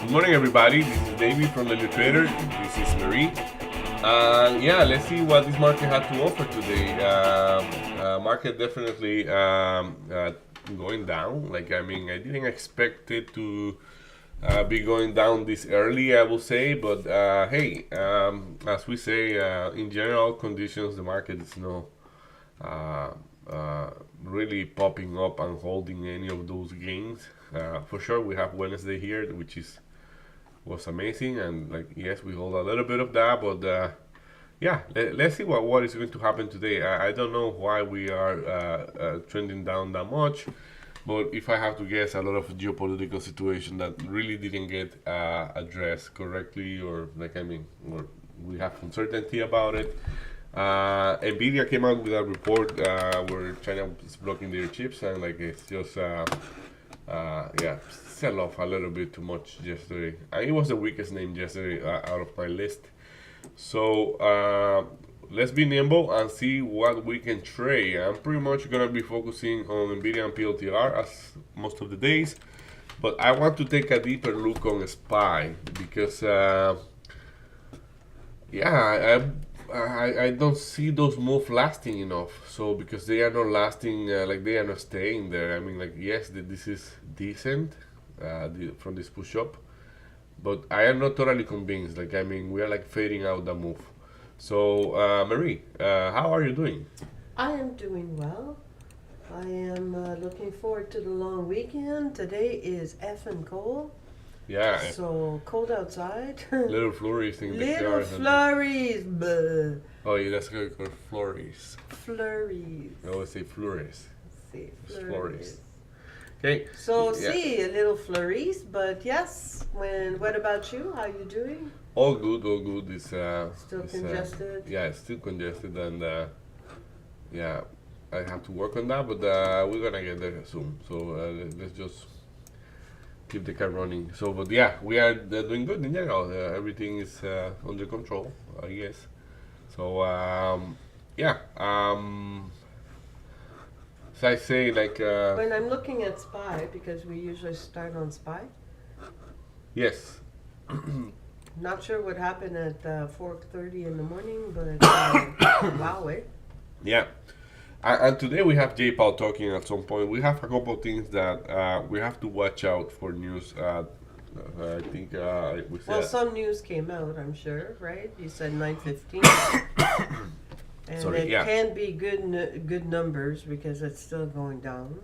Good morning, everybody. This is David from the Trader. This is Marie. Yeah, let's see what this market had to offer today. Market definitely going down. I didn't expect it to be going down this early, I will say. But hey, as we say, in general conditions, the market is no uh, uh, really popping up and holding any of those gains. For sure, we have Wednesday here, which was amazing, and yes, we hold a little bit of that, but yeah, let's see what is going to happen today. I don't know why we are trending down that much, but if I have to guess, a lot of geopolitical situation that really didn't get addressed correctly, or we have uncertainty about it. Nvidia came out with a report where China is blocking their chips, and it's just yeah, sell off a little bit too much yesterday. It was the weakest name yesterday out of my list. So let's be nimble and see what we can trade. I'm pretty much gonna be focusing on Nvidia and PLTR as most of the days, but I want to take a deeper look on SPY because yeah, I don't see those moves lasting enough. So because they are not lasting, they are not staying there. Yes, this is decent from this push up, but I am not totally convinced. We are fading out the move. So Marie, how are you doing? I am doing well. I am looking forward to the long weekend. Today is effing cold. Yeah, So cold outside. little flurries in the Little car. flurries. Bleh. Oh, yeah, that's good for flurries. Flurries. I always say flurries. See, It's flurries. flurries. Okay. So Yeah. see, a little flurries, but yes. What about you? How you doing? All good, all good. It's Still it's, congested? yeah, it's still congested, and yeah, I have to work on that, but we're gonna get there soon. So let's just keep the car running. So, but yeah, we are doing good in general. Everything is under control, I guess. So yeah, so I say When I'm looking at SPY, because we usually start on SPY, yes. not sure what happened at 4:30 in the morning, but wow, eh? Yeah. And today we have J Paul talking at some point. We have a couple of things that we have to watch out for news. I think we Well, said. some news came out, I'm sure, right? You said 9:15, and Sorry, it yeah. can be good numbers because it's still going down.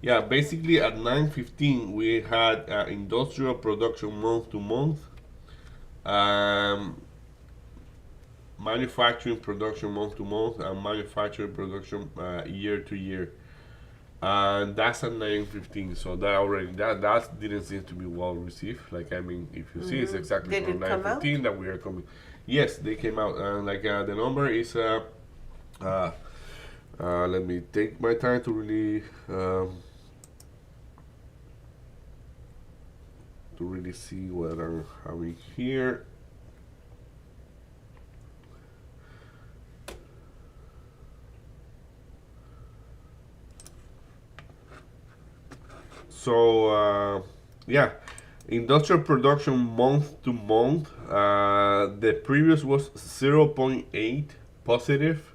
Yeah, basically at 9:15 we had industrial production month to month, um, manufacturing production month to month, and manufacturing production year to year. And that's at 9:15. So that didn't seem to be well received. If you see, it's exactly Did from it come out? 9:15 that we are coming. Yes, they came out, and the number is uh, let me take my time to really see what I'm having here. So yeah, industrial production month to month. The previous was 0.8 positive.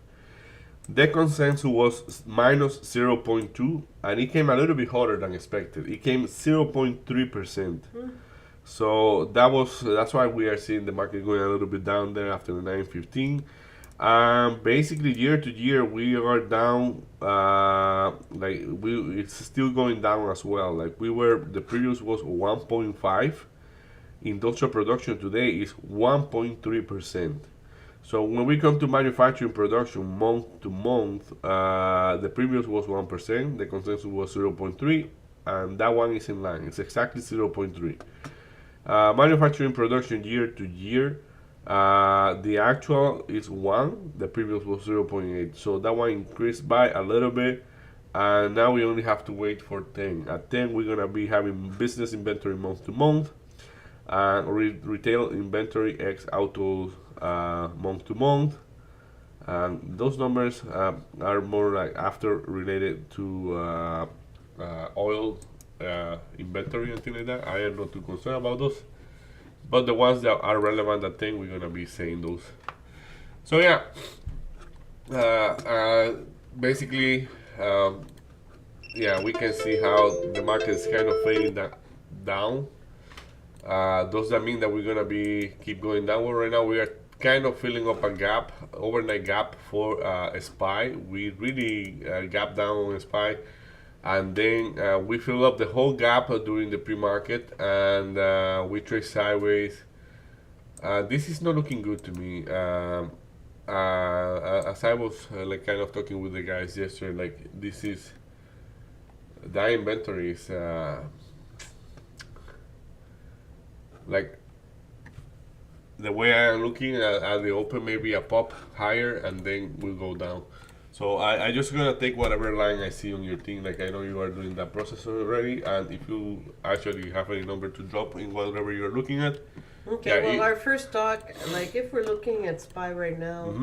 The consensus was minus 0.2, and it came a little bit hotter than expected. It came 0.3%. So that's why we are seeing the market going a little bit down there after the 9:15. Basically, year to year, we are down. It's still going down as well. The previous was 1.5. Industrial production today is 1.3%. So when we come to manufacturing production month to month, the previous was 1%, the consensus was 0.3, and that one is in line. It's exactly 0.3. Manufacturing production year to year, the actual is 1, the previous was 0.8. So that one increased by a little bit, and now we only have to wait for 10. At 10, we're going to be having business inventory month to month, retail inventory X autos month to month. Those numbers are more like after related to oil inventory and things like that. I am not too concerned about those. But the ones that are relevant, I think we're gonna be saying those. So yeah, basically, yeah, we can see how the market is kind of fading down. Does that mean that we're gonna be keep going downward? Right now, we are kind of filling up a gap, overnight gap for SPY. We really gap down on SPY, and then we fill up the whole gap during the pre-market, and we trade sideways. This is not looking good to me. As I was like kind of talking with the guys yesterday, like this is that inventory is like the way I'm looking at the open, maybe a pop higher and then we'll go down. So I just gonna take whatever line I see on your thing. Like I know you are doing that process already, and if you actually have any number to drop in whatever you're looking at. Okay, Yeah, well, our first stock, like if we're looking at SPY right now,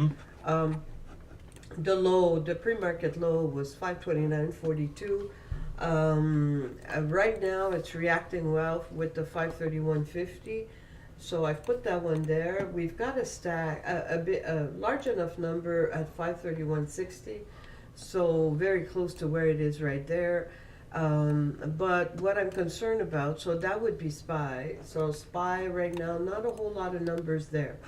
the low, the pre-market low was 529.42. Right now it's reacting well with the 531.50. So I've put that one there. We've got a stack, a large enough number at 531.60. So very close to where it is right there. But what I'm concerned about, so that would be SPY. So SPY right now, not a whole lot of numbers there.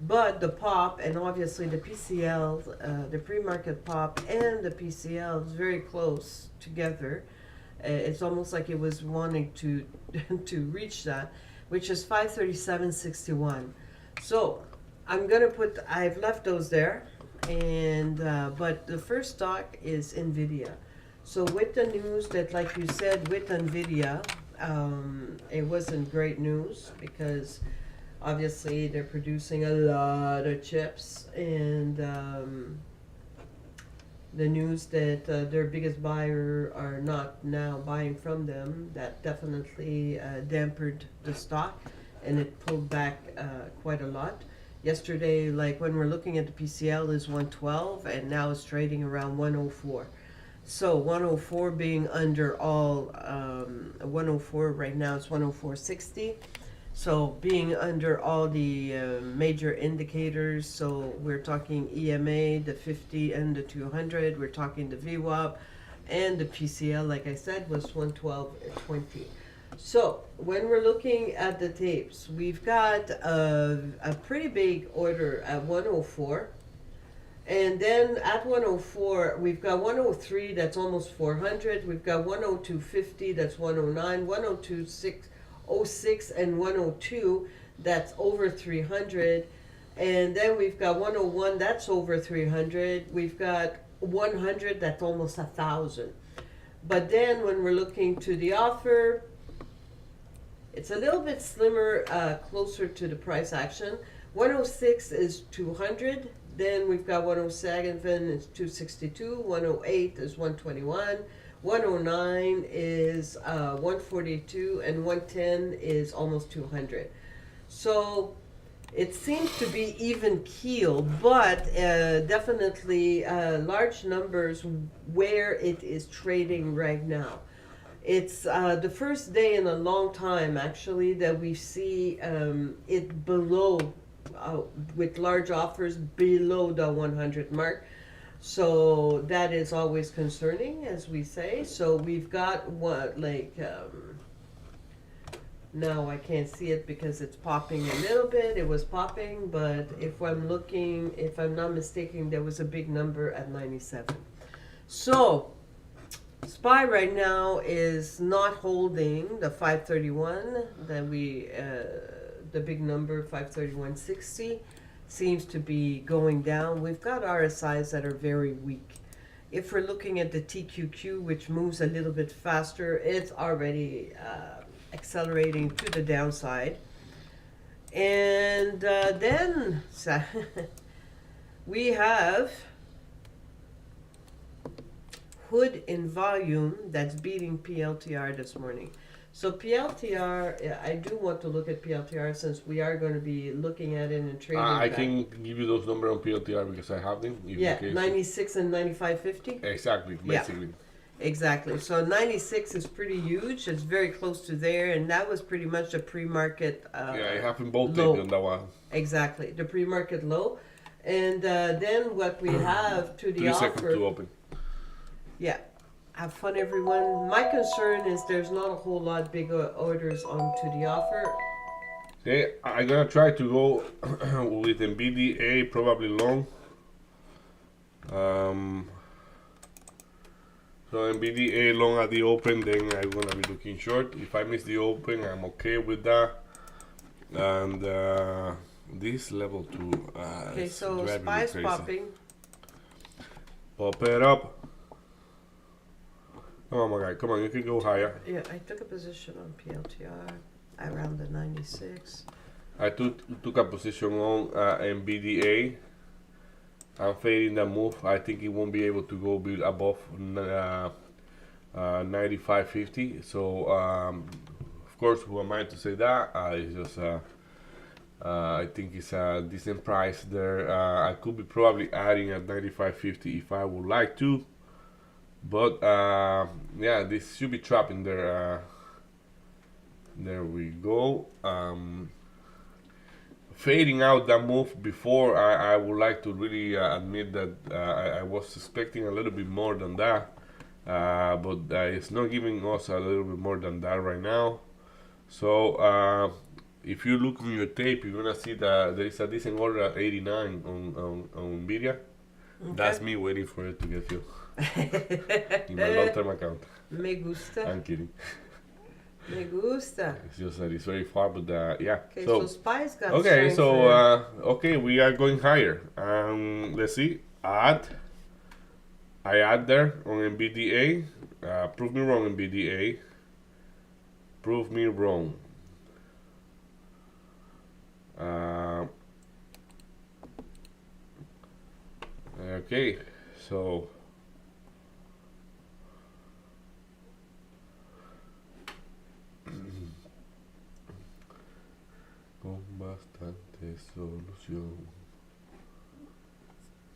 But the pop and obviously the PCL, the pre-market pop and the PCL is very close together. It's almost like it was wanting to to reach that, which is 537.61. So I'm gonna put, I've left those there, and but the first stock is NVIDIA. So with the news that, like you said, with NVIDIA, it wasn't great news because obviously they're producing a lot of chips, and the news that their biggest buyer are not now buying from them, that definitely dampened the stock, and it pulled back quite a lot. Yesterday, like when we're looking at the PCL, is 112, and now it's trading around 104. So 104 being under all, 104 right now, it's 104.60. So being under all the major indicators, so we're talking EMA, the 50 and the 200, we're talking the VWAP, and the PCL, like I said, was 112.20. So when we're looking at the tapes, we've got a pretty big order at 104. And then at 104, we've got 103, that's almost 400. We've got 102.50, that's 109, 102.06, and 102, that's over 300. And then we've got 101, that's over 300. We've got 100, that's almost 1,000. But then when we're looking to the offer, it's a little bit slimmer, closer to the price action. 106 is 200. Then we've got 107 is 262, 108 is 121, 109 is 142, and 110 is almost 200. So it seems to be even keel, but definitely large numbers where it is trading right now. It's the first day in a long time, actually, that we see it below, with large offers below the 100 mark. So that is always concerning, as we say. So we've got what, like, now I can't see it because it's popping a little bit. It was popping, but if I'm looking, if I'm not mistaken, there was a big number at 97. So SPY right now is not holding the 531 that we, the big number 531.60 seems to be going down. We've got RSIs that are very weak. If we're looking at the TQQ, which moves a little bit faster, it's already accelerating to the downside. And then we have Hood in volume that's beating PLTR this morning. So PLTR, I do want to look at PLTR since we are going to be looking at it and trading. I can give you those numbers on PLTR because I have them. Yeah, 96 and 95.50. Exactly, basically. Exactly. So 96 is pretty huge. It's very close to there, and that was pretty much a pre-market Yeah, I have in both low. on that one. Exactly, the pre-market low. And then what we have to the 3 seconds offer. to open. Yeah. Have fun, everyone. My concern is there's not a whole lot bigger orders onto the offer. Okay, I'm gonna try to go with NVDA probably long. So NVDA long at the open, then I'm gonna be looking short. If I miss the open, I'm okay with that. And this level 2 Okay, is so driving me SPY's crazy. popping. Pop it up. Come on, my guy. Come on, you can go higher. Yeah, I took a position on PLTR around the 96. I took a position on NVDA. I'm fading the move. I think it won't be able to go above 95.50. So, of course, who am I to say that? It's just I think it's a decent price there. I could be probably adding at 95.50 if I would like to, but yeah, this should be trapping there. There we go. Fading out that move before, I would like to really admit that I was expecting a little bit more than that, but it's not giving us a little bit more than that right now. So if you look on your tape, you're gonna see that there is a decent order at 89 on Nvidia. Okay. That's me waiting for it to get filled in my long-term account. Me gusta. I'm kidding. Me gusta. It's just that it's very far, but yeah. Okay, so SPY's got okay, strength so there. okay, we are going higher. Let's see. Add. I add there on NVDA. Prove me wrong, NVDA. Prove me wrong. Okay, so con bastante solución.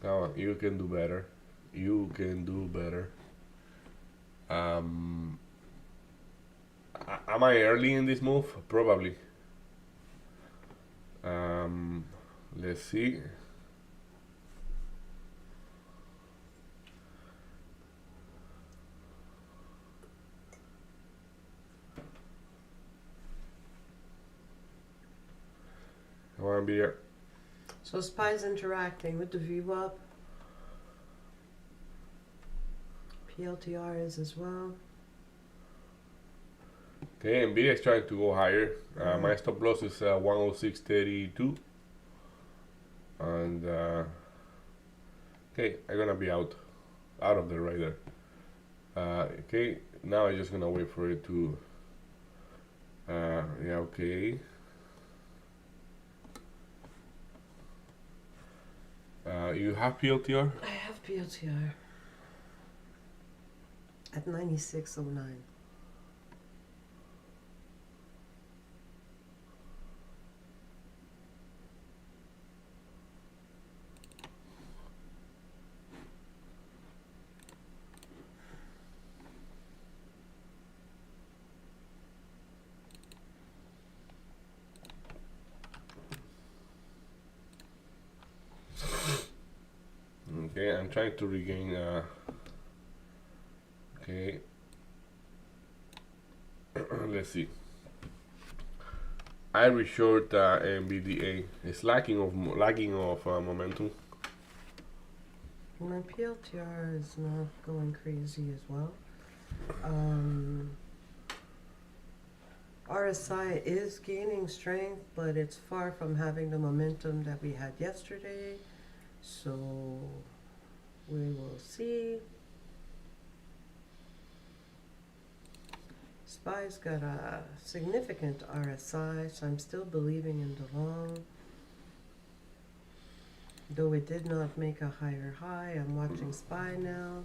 Come on, you can do better. You can do better. Am I early in this move? Probably. Let's see. Come on, be here. So SPY's interacting with the VWAP. PLTR is as well. Okay, Nvidia is trying to go higher. My stop loss is 106.32, and okay, I'm gonna be out of there right there. Okay, now I'm just gonna wait for it to. Yeah, okay. You have PLTR? I have PLTR at 96.09. Okay, I'm trying to regain. Okay, let's see. I reshort NVDA. It's lagging of momentum. My PLTR is not going crazy as well. RSI is gaining strength, but it's far from having the momentum that we had yesterday. So we will see. SPY's got a significant RSI, so I'm still believing in the long. Though it did not make a higher high, I'm watching SPY now.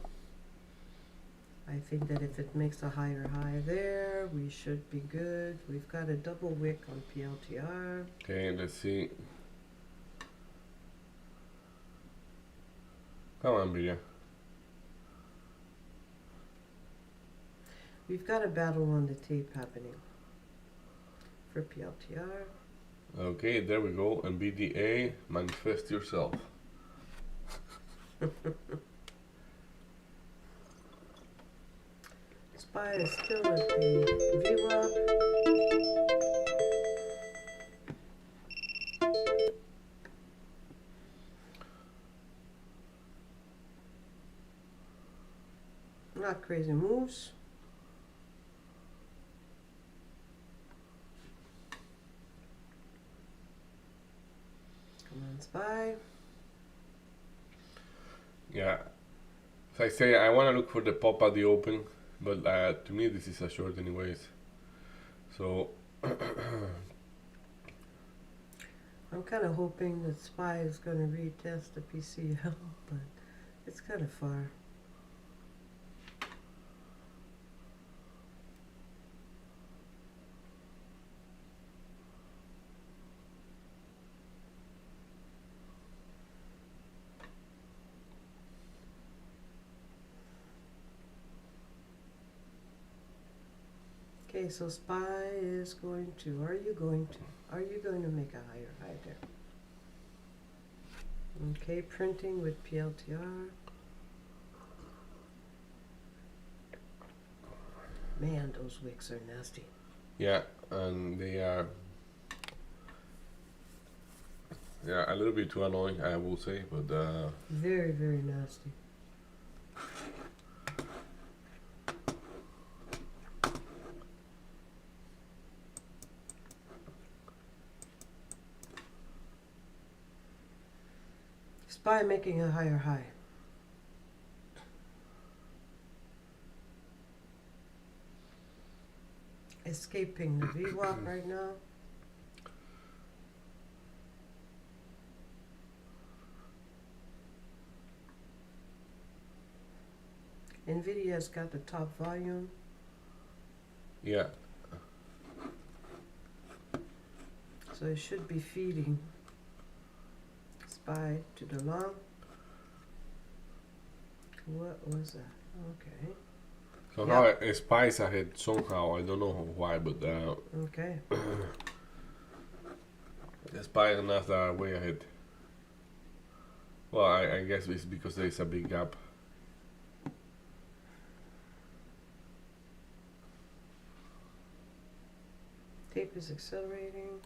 I think that if it makes a higher high there, we should be good. We've got a double wick on PLTR. Okay, let's see. Come on, Nvidia. We've got a battle on the tape happening for PLTR. Okay, there we go. And BDA, manifest yourself. SPY is still at the VWAP. Not crazy moves. Come on, SPY. Yeah. As I say, I want to look for the pop at the open, but to me this is a short anyways. So I'm kind of hoping that SPY is going to retest the PCL, but it's kind of far. Okay, so SPY is going to, are you going to make a higher high there? Okay, printing with PLTR. Man, those wicks are nasty. yeah, and they are a little bit too annoying, I will say, but Very, very nasty. SPY making a higher high. Escaping the VWAP right now. Nvidia's got the top volume. yeah. So it should be feeding SPY to the long. What was that? Okay. Somehow SPY's ahead somehow, I don't know why, but Okay. SPY and Nasdaq are way ahead. Well, I guess it's because there is a big gap. Tape is accelerating.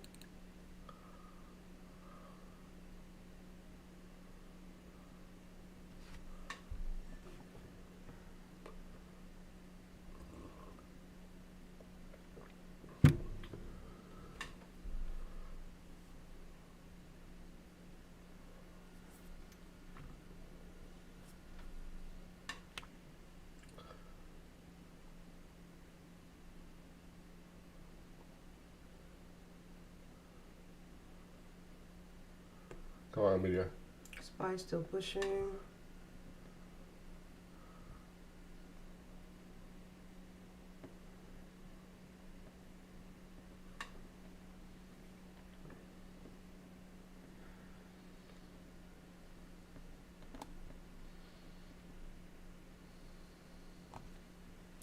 Come on, Amelia. SPY still pushing.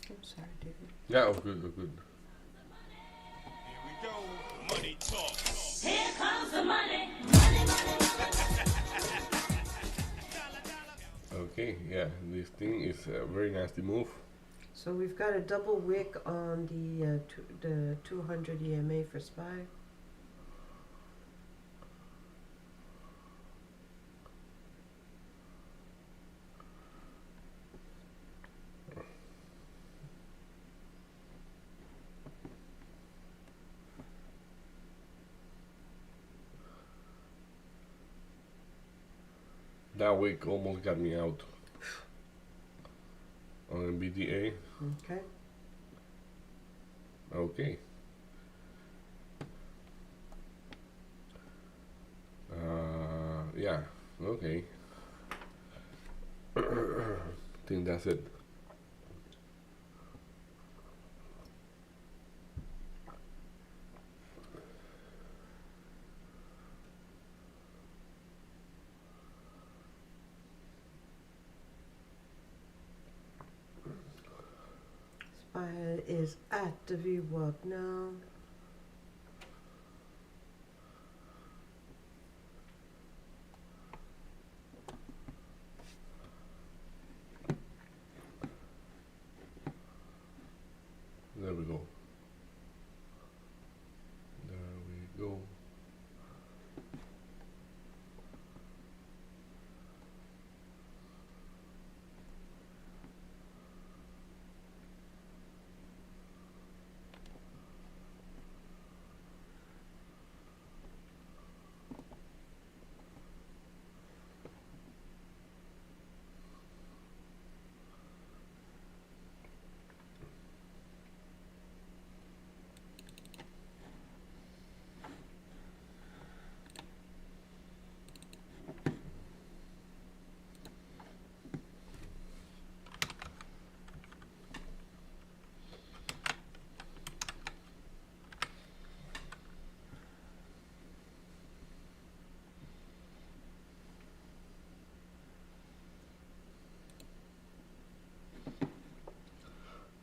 I'm sorry, David. Yeah, oh good, oh good. Here we go. Money talk. Here comes the money. Okay, yeah, this thing is a very nasty move. So we've got a double wick on the 200 EMA for SPY. That wick almost got me out on NVDA. Okay. Okay. Yeah, okay. Think that's it. SPY SPY is at the VWAP now. There we go. There we go.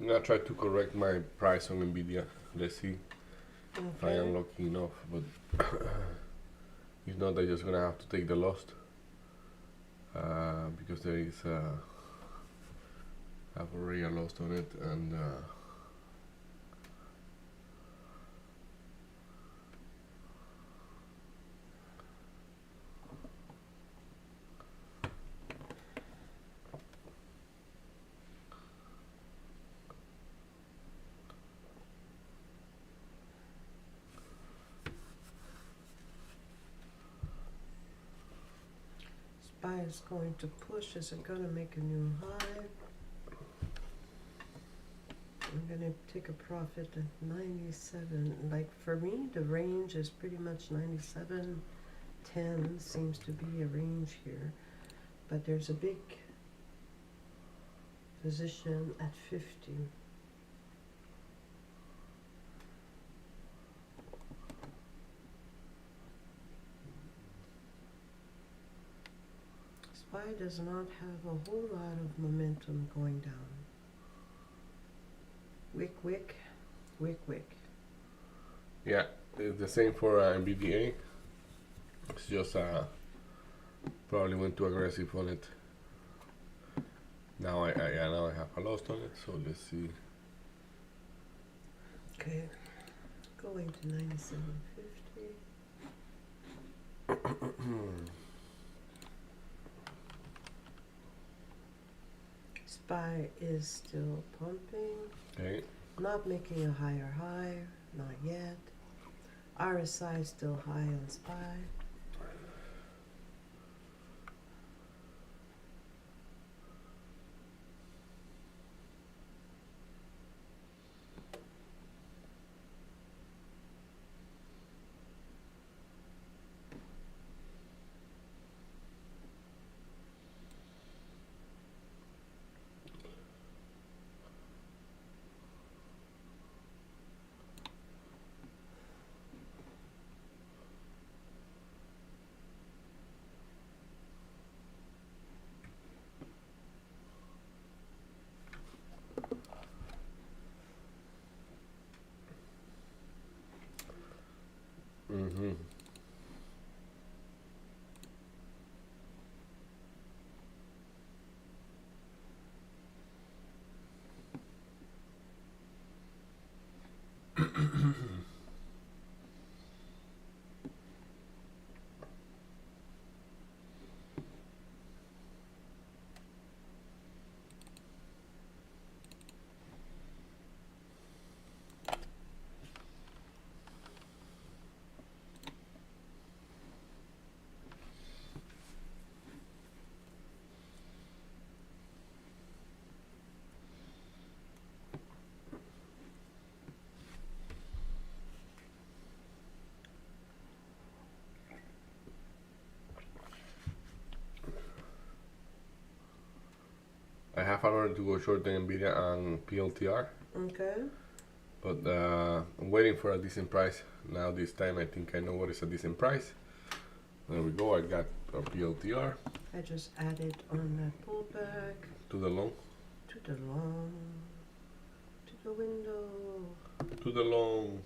I'm gonna try to correct my price on Nvidia. Let's see if I am lucky enough, but if not, I'm just gonna have to take the loss because there is I've already lost on it, and SPY is going to push. Is it going to make a new high? I'm going to take a profit at 97. Like for me, the range is pretty much 97. 10 seems to be a range here. But there's a big position at 50. SPY does not have a whole lot of momentum going down. Wick, wick, wick, wick. yeah, it's the same for NVDA. It's just probably went too aggressive on it. Now I have a loss on it, so let's see. Okay, going to 97.50. SPY is still pumping, Okay, not making a higher high, not yet. RSI still high on SPY. mm-hmm. I have an order to go short the Nvidia and PLTR, Okay, but I'm waiting for a decent price. Now this time I think I know what is a decent price. There we go, I got a PLTR I just added on that pullback to the long. to the long, to the window. To the long.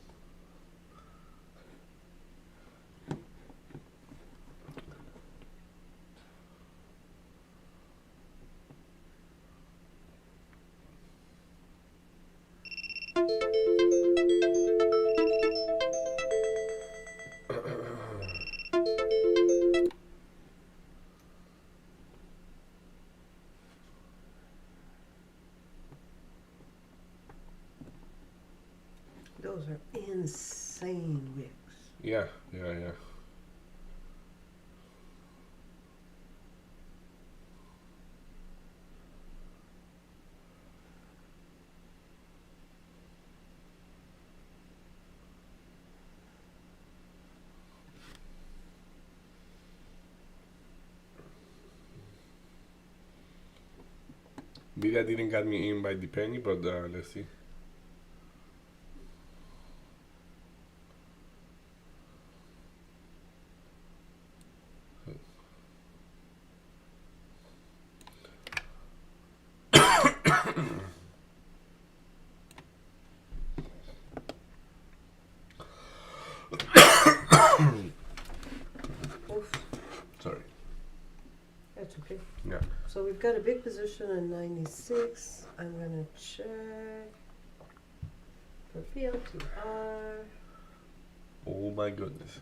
Those are insane wicks. Yeah, yeah, yeah. Maybe I didn't get me in by the penny, but let's see. Oof, Sorry. that's okay. Yeah. So we've got a big position in 96. I'm gonna check for PLTR. Oh my goodness.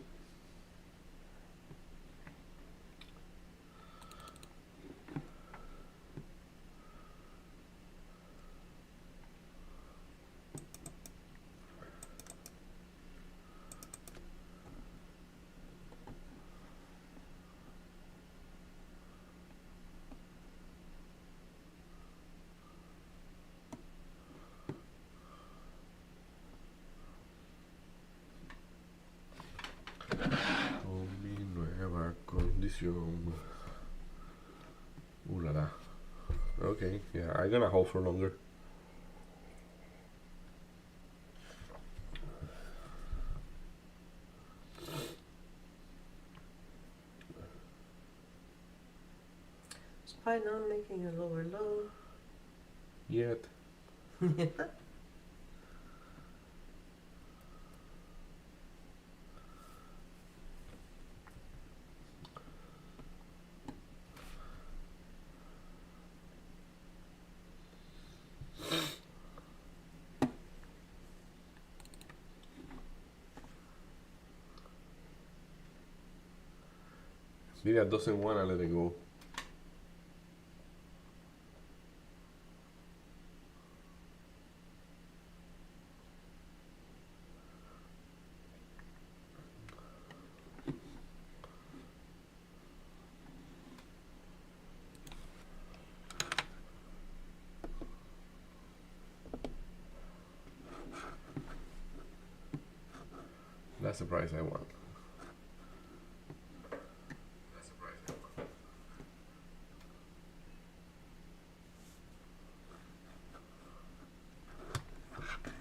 Con mi nueva condición. Ooh la la. Okay, yeah, I'm gonna hold for longer. SPY not making a lower low. Yet. Nvidia doesn't wanna let it go. That's the price I want.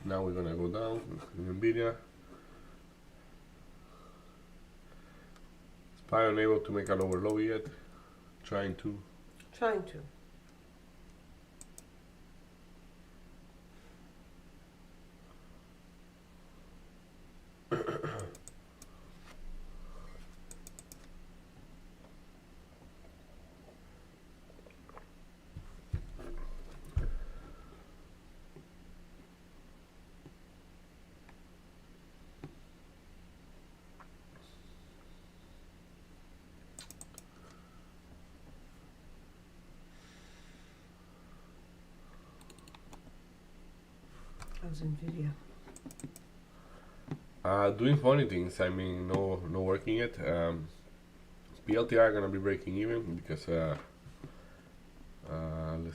Now we're gonna go down in Nvidia. SPY unable to make a lower low yet. Trying to. Trying to. How's Nvidia? Doing funny things. I mean, no working yet. PLTR gonna be breaking even because let's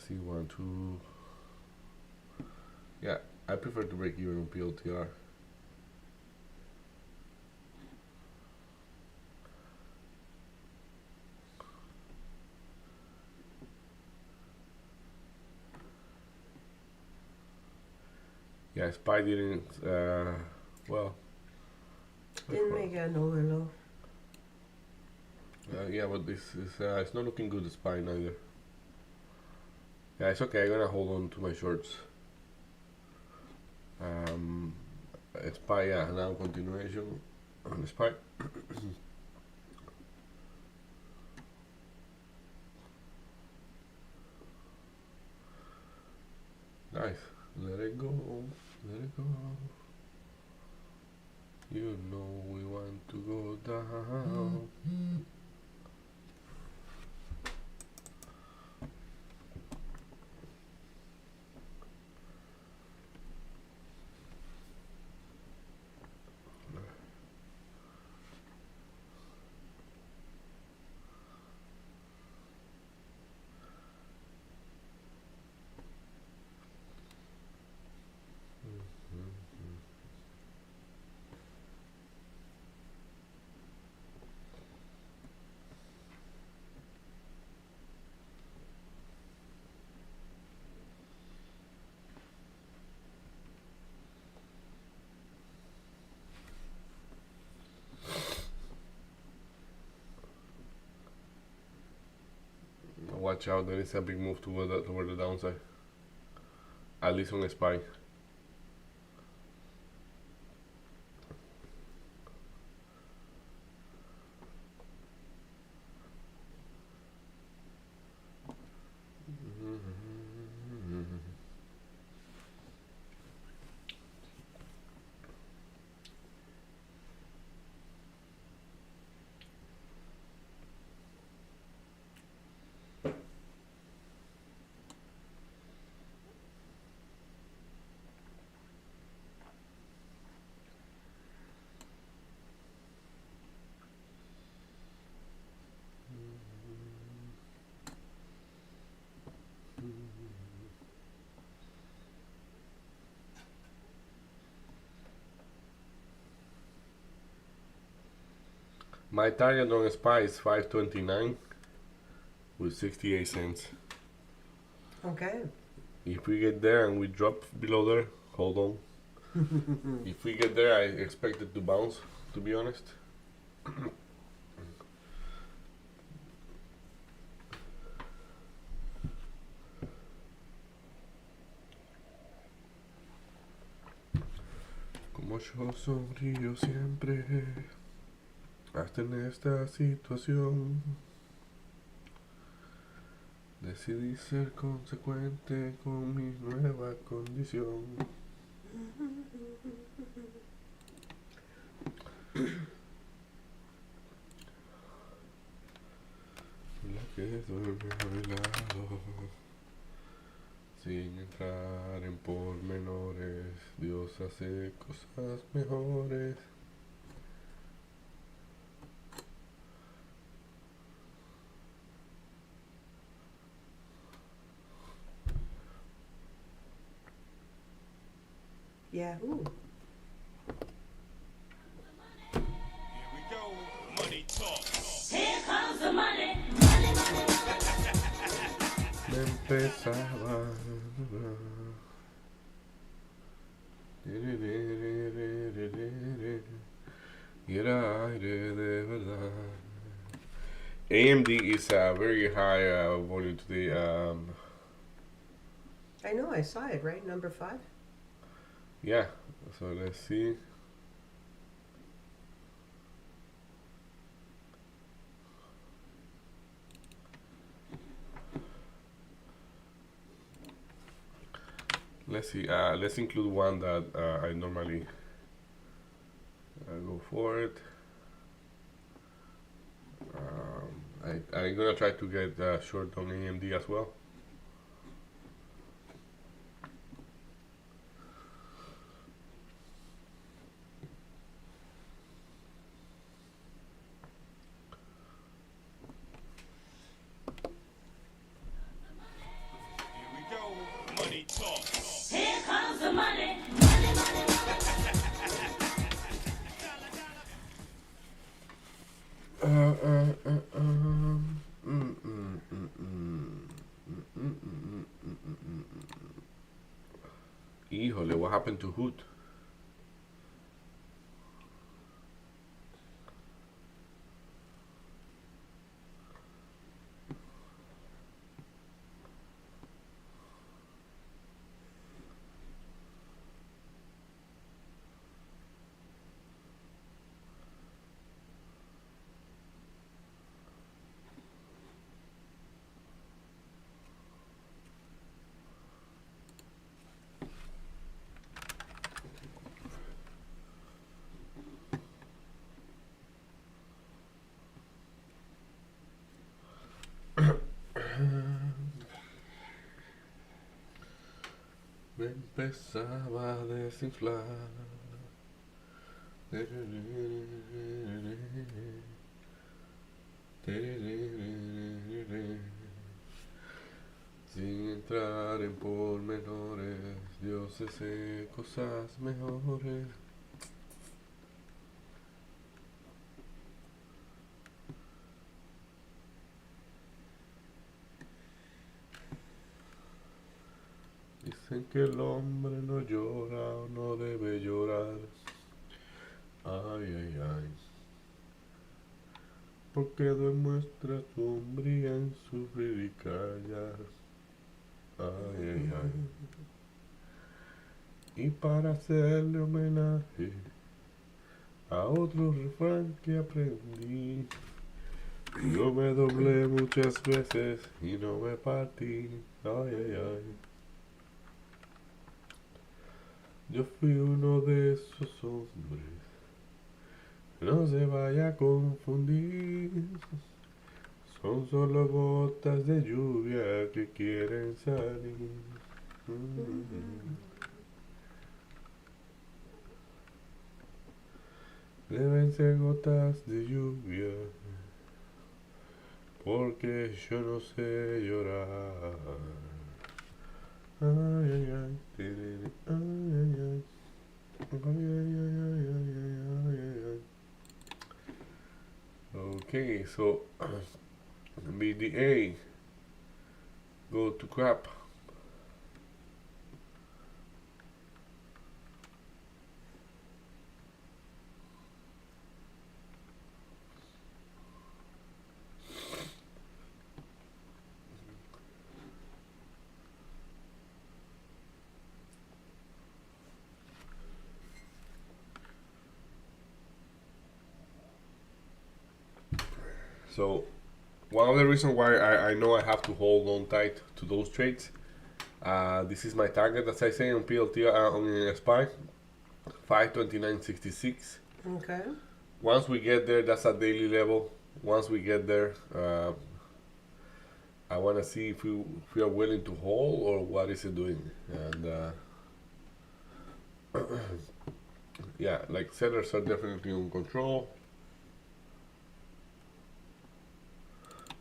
see, 1, 2. Yeah, I prefer to break even on PLTR. Yeah, SPY didn't. Well. Didn't make a lower low. Yeah, but this is it's not looking good. SPY neither. Yeah, it's okay. I'm gonna hold on to my shorts. Um, SPY, yeah, now continuation on SPY. Nice. Let it go. Let it go. You know we want to go down. Watch out, there is a big move toward the downside. At least on SPY. My target on SPY is 529 with 68 cents. Okay. If we get there and we drop below there, hold on. If we get there, I expect it to bounce, to be honest. Como yo sonrío siempre, hasta en esta situación. Decidí ser consecuente con mi nueva condición. La que duerme a mi lado, sin entrar en pormenores, Dios hace cosas mejores. Yahoo. Here we go. Money talk. Here comes the money. Me empezaba y era aire de verdad. AMD is a very high volume today. I know, I saw it, right? Number 5? Yeah, so let's see. Let's see. Let's include one that I normally go for it. I'm gonna try to get short on AMD as well. Here we go. Money talk. Here comes the money. Híjole, what happened to Hood? Me empezaba a desinflar. Sin entrar en pormenores, Dios sé cosas mejores. Dicen que el hombre no llora o no debe llorar. Ay, ay, ay. Porque demuestra su hombría en sufrir y callar. Ay, ay, ay. Y para hacerle homenaje a otro refrán que aprendí, yo me doblé muchas veces y no me partí. Ay, ay, ay. Yo fui uno de esos hombres, no se vaya a confundir. Son solo gotas de lluvia que quieren salir. Deben ser gotas de lluvia, porque yo no sé llorar. Ay, ay, ay, tiriri, ay, ay, ay. Ay, ay, ay, ay, ay, ay, ay, ay. Okay, so BDA, go to crap. So one of the reasons why I know I have to hold on tight to those trades. This is my target, as I say on PLT on SPY, 529.66. Okay. Once we get there, that's a daily level. Once we get there, I want to see if we are willing to hold or what is it doing. And yeah, like sellers are definitely on control.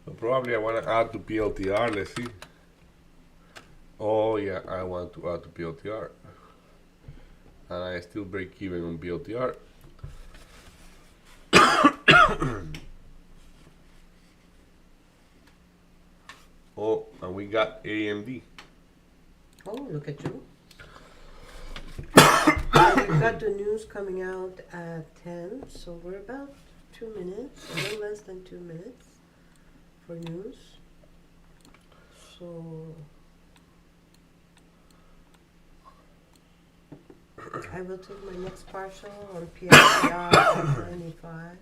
So probably I want to add to PLTR. Let's see. Oh yeah, I want to add to PLTR, and I still break even on PLTR. Oh, and we got AMD. Oh, look at you. We've got the news coming out at 10, so we're about 2 minutes, a little less than 2 minutes for news. So I will take my next partial on PSR at 95.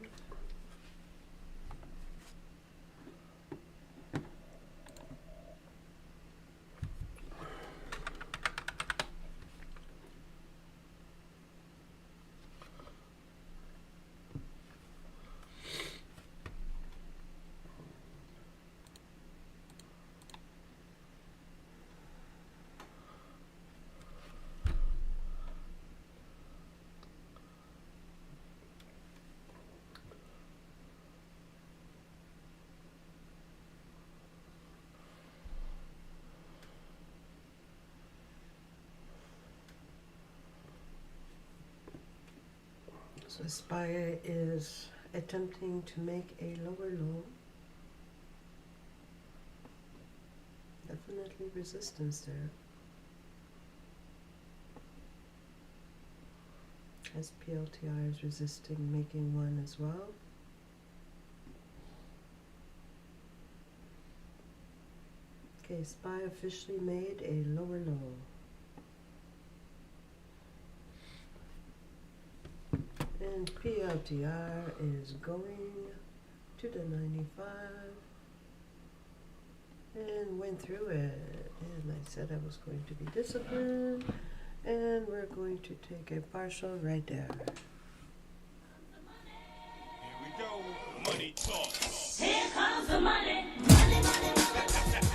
So SPY is attempting to make a lower low. Definitely resistance there. SPLTI is resisting making one as well. Okay, SPY officially made a lower low. And PLTR is going to the 95 and went through it. And I said I was going to be disciplined, and we're going to take a partial right there. Here we go. Money talk. Here comes the money. Money, money, money.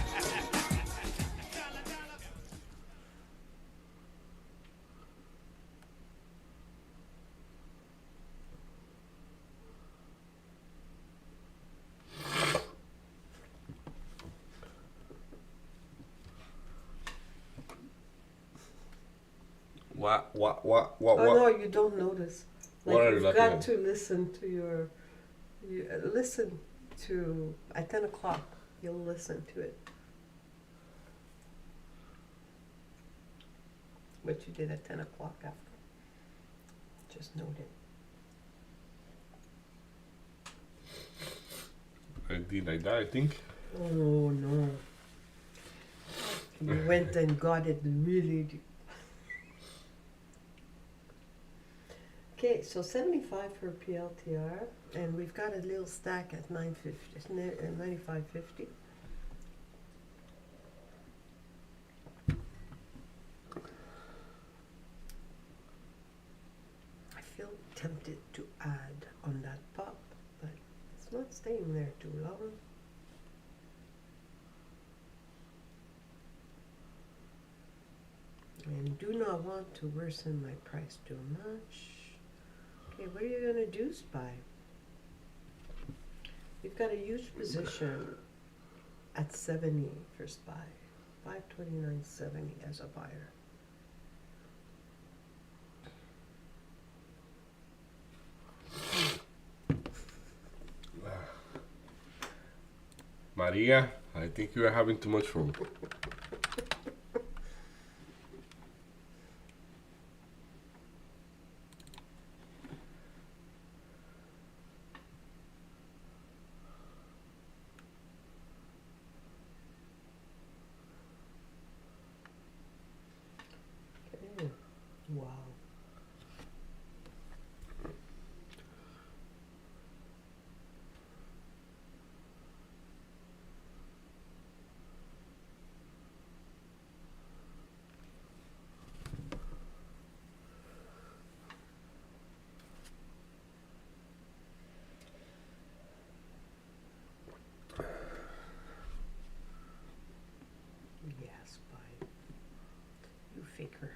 Oh no, you don't notice. What are you You've looking got at? to listen to your. Listen to at 10 o'clock. You'll listen to it. What you did at 10 o'clock after. Just note it. I did like that, I think. Oh no. You went and got it really deep. Okay, so 75 for PLTR, and we've got a little stack at 950, 95.50. I feel tempted to add on that pop, but it's not staying there too long. And do not want to worsen my price too much. Okay, what are you gonna do, Spy? We've got a huge position at 70 for Spy. 529.70 as a buyer. Maria, I think you are having too much fun. Okay. Wow. Yes, Spy. You faker.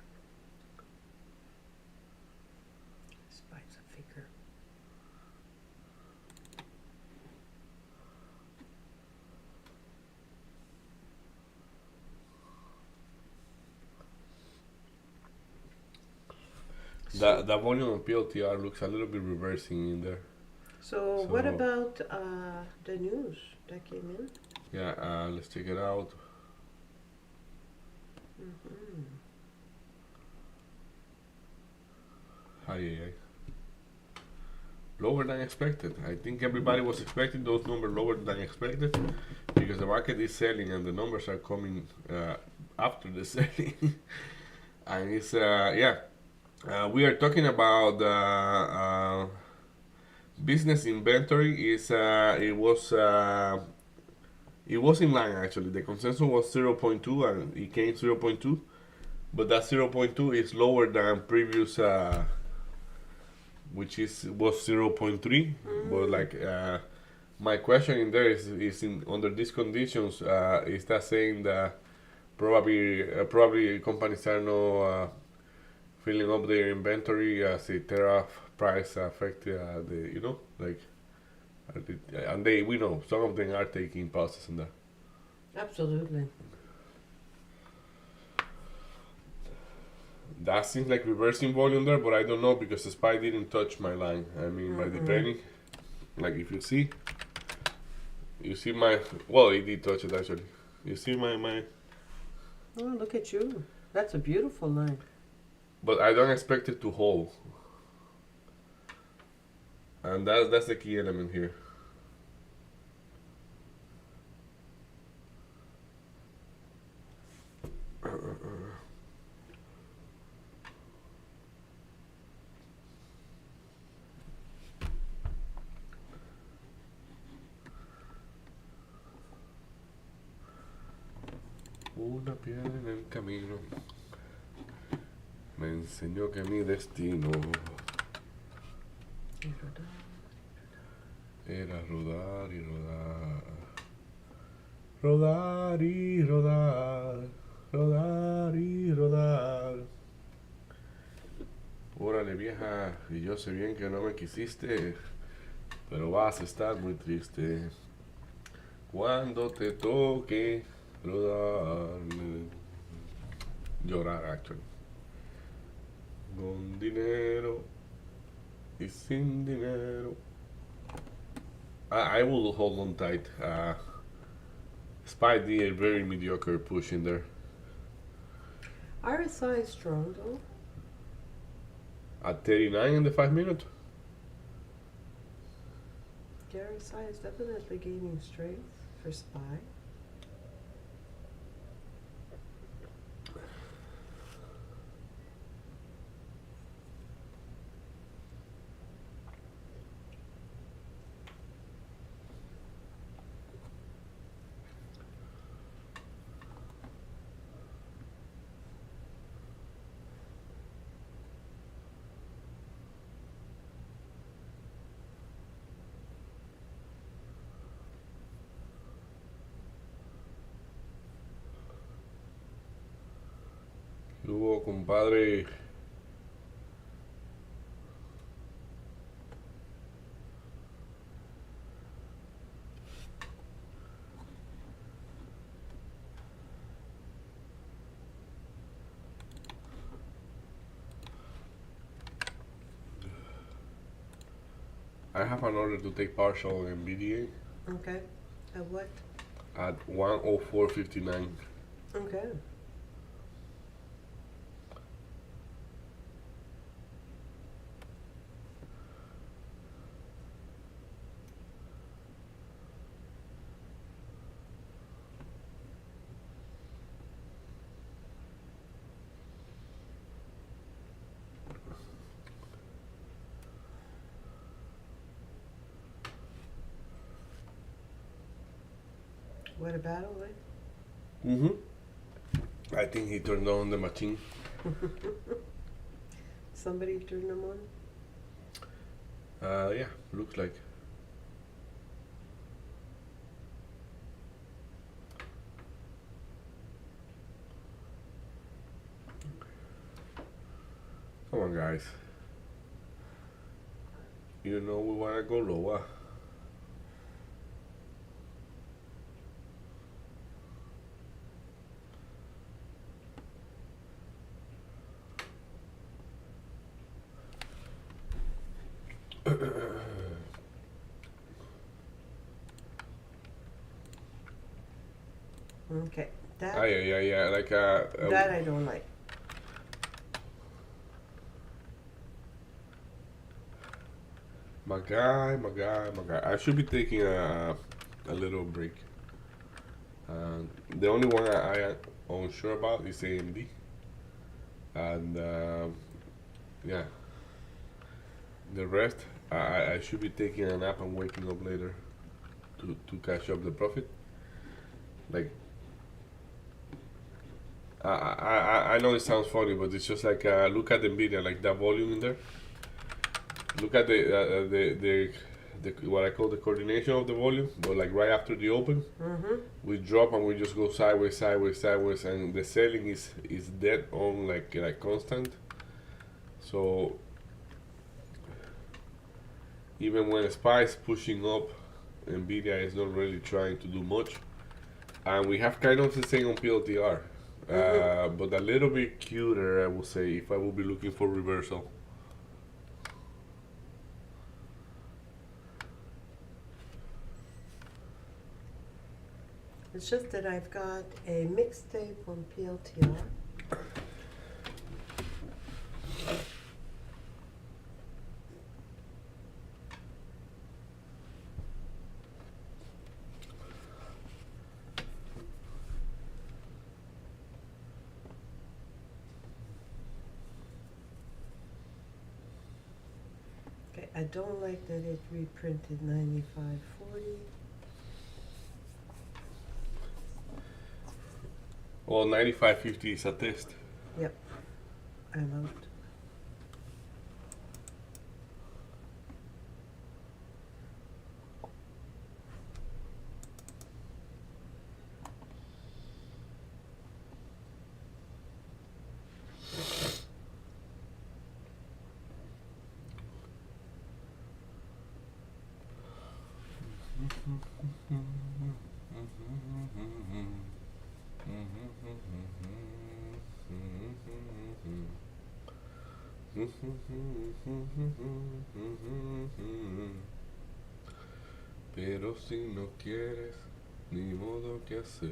Spy's a faker. The volume on PLTR looks a little bit reversing in there. So what So- about the news that came in? Yeah, let's check it out. Mm-hmm. Ay. Lower than expected. I think everybody was expecting those numbers lower than expected because the market is selling and the numbers are coming after the selling. And it's we are talking about business inventory. It was in line actually. The consensus was 0.2 and it came 0.2, but that 0.2 is lower than previous, which was 0.3. But like my question in there is under these conditions, is that saying that probably companies are not filling up their inventory as the tariff price affect and we know some of them are taking pauses on that. Absolutely. That seems like reversing volume there, but I don't know because the SPY didn't touch my line. I mean, by the penny, like if you see my, well, it did touch it actually. You see my, Oh, look at you. That's a beautiful line. but I don't expect it to hold. And that's the key element here. Una piedra en el camino me enseñó que mi destino era rodar y rodar, rodar y rodar, rodar y rodar. Órale vieja, y yo sé bien que no me quisiste, pero vas a estar muy triste cuando te toque rodar. Llorar, actually. Con dinero y sin dinero. I will hold on tight. Spy did a very mediocre push in there. RSI is strong though. At 39 in the 5 minute. The RSI is definitely gaining strength for SPY. ¿Qué hubo, compadre? I have an order to take partial NVIDIA Okay. At what? at 104.59. Okay. What about it? Mm-hmm. I think he turned on the machine. Somebody turn them on? Yeah, looks like. Come on, guys. You know we wanna go lower. Okay. That Yeah. Like that I don't like. my guy. I should be taking a little break. The only one I am unsure about is AMD, and yeah, the rest I should be taking a nap and waking up later to catch up the profit. Like I know it sounds funny, but it's just like look at Nvidia, like that volume in there. Look at the what I call the coordination of the volume, but like right after the open, Mm-hmm. we drop and we just go sideways, and the selling is dead on like constant. So even when SPY is pushing up, Nvidia is not really trying to do much, and we have kind of the same on PLTR, but a little bit cuter, I would say, if I would be looking for reversal. It's just that I've got a mixtape on PLTR. Okay, I don't like that it reprinted 9540. Well, 95.50 is a test. Yep, I'm out. Pero si no quieres, ni modo que hacer.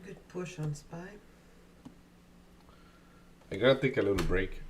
Good push on SPY. I gotta take a little break.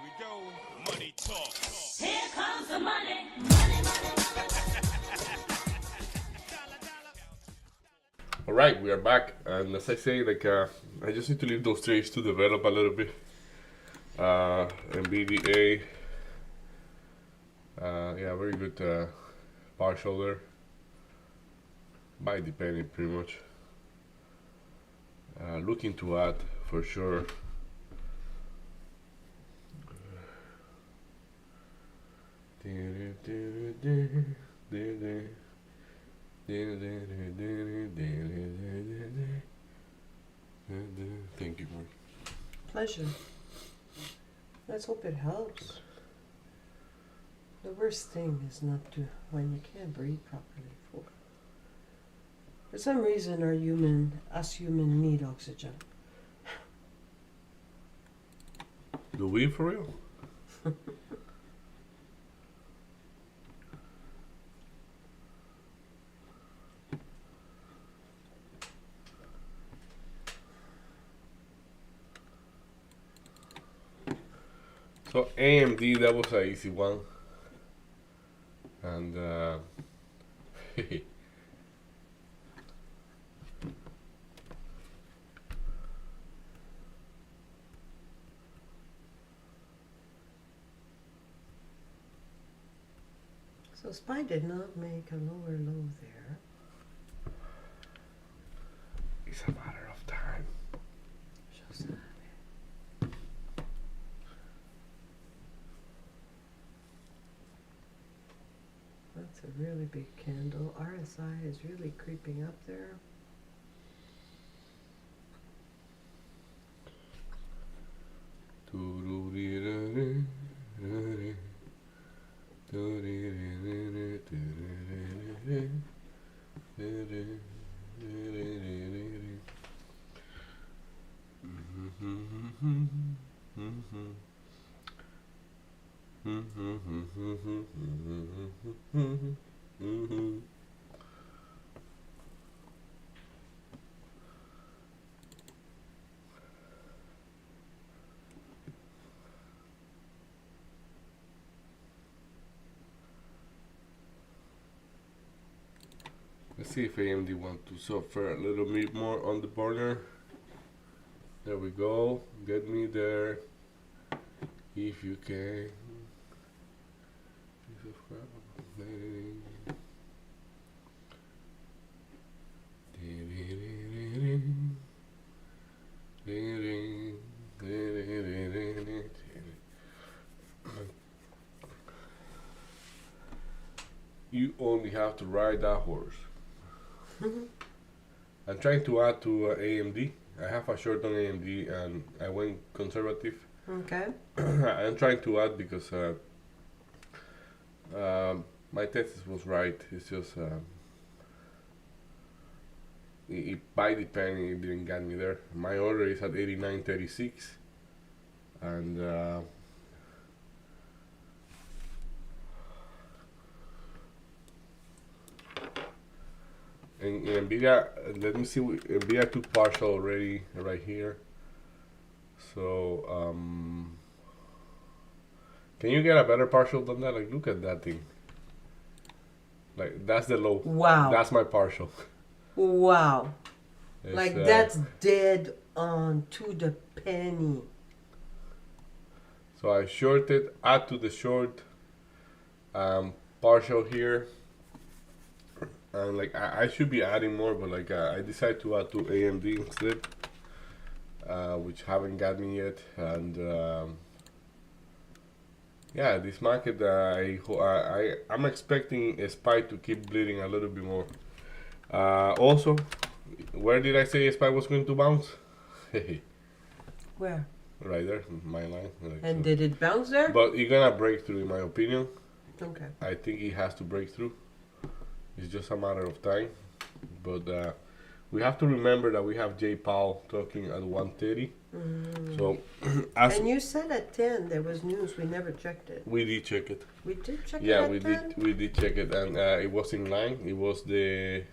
we go. Money talk. Here comes the money. All right, we are back, and as I say, like I just need to leave those trades to develop a little bit. NVDA, yeah, very good partial there. Buy the penny, pretty much. Looking to add for sure. Thank you, Mark. Pleasure. Let's hope it helps. The worst thing is not to, when you can't breathe properly. For some reason, us human need oxygen. Do we for real? So AMD, that was an easy one, and So SPY did not make a lower low there. it's a matter of time. Shows that. That's a really big candle. RSI is really creeping up there. Let's see if AMD want to suffer a little bit more on the burner. There we go. Get me there if you can. Piece of crap. You only have to ride that horse. I'm trying to add to AMD. I have a short on AMD and I went conservative. Okay. I'm trying to add because my thesis was right. It's just by the penny it didn't get me there. My order is at 89.36 and in Nvidia, let me see. Nvidia took partial already right here. So can you get a better partial than that? Like, look at that thing. Like, that's the low. Wow. That's my partial. Wow. It's, Like that's dead on to the penny. So I shorted, add to the short, partial here. And like I should be adding more, but like I decided to add to AMD instead, which haven't got me yet. And yeah, this market I'm expecting a SPY to keep bleeding a little bit more. Also, where did I say SPY was going to bounce? Where? Right there, my line. Like, And so. did it bounce there? But it's gonna break through, in my opinion. Okay. I think it has to break through. It's just a matter of time. But we have to remember that we have Jay Powell talking at 1:30. So as And you said at 10 there was news. We never checked it. we did check it. We did check Yeah, it we at 10? did. We did check it, and it was in line. It was the,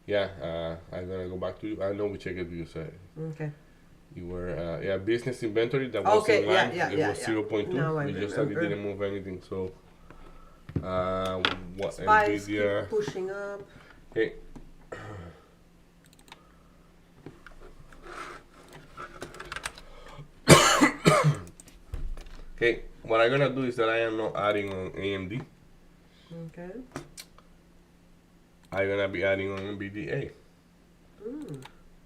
yeah. I'm gonna go back to you. I know we checked it because Okay. You were yeah, business inventory that was Okay, in line. yeah, it yeah, was yeah. 0.2. Now I It's just that it remember. didn't move anything. So what Spies Nvidia? keep pushing up. Hey. Okay, what I'm gonna do is that I am not adding on AMD. Okay. I'm gonna be adding on NVDA. Mm.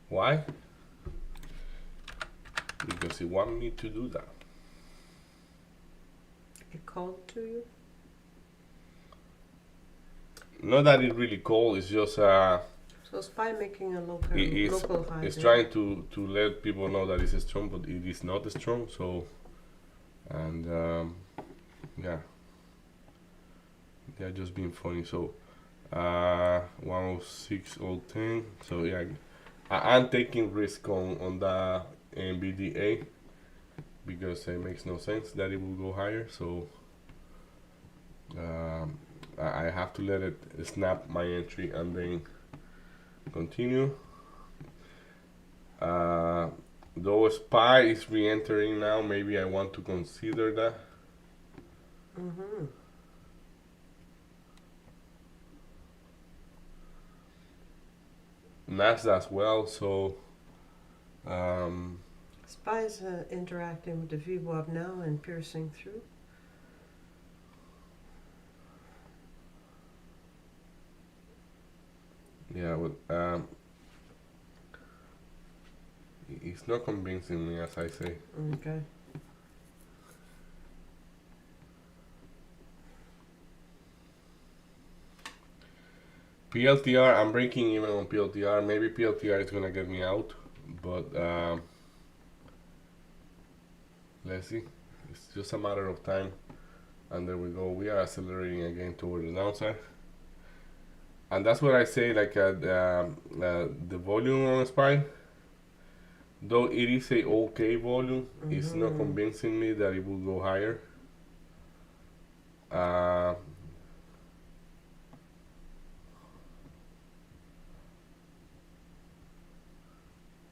Why? Because it want me to do that. It called to you? Not that it really cold. It's just So Spy making a local it's local high. it's there. trying to let people know that it's strong, but it is not strong. So, and yeah, they're just being funny. So, 106 or 10. So yeah, I'm taking risk on the NVDA because it makes no sense that it will go higher. So. I have to let it snap my entry and then continue. Though SPY is re-entering now, maybe I want to consider that. Mm-hmm. Nasdaq as well, so Spy is interacting with the VWAP now and piercing through. yeah, but it's not convincing me, as I say. Okay. PLTR, I'm breaking even on PLTR. Maybe PLTR is gonna get me out, but let's see. It's just a matter of time. And there we go. We are accelerating again toward the downside. And that's what I say, like the volume on SPY, though it is a okay volume, it's not convincing me that it will go higher.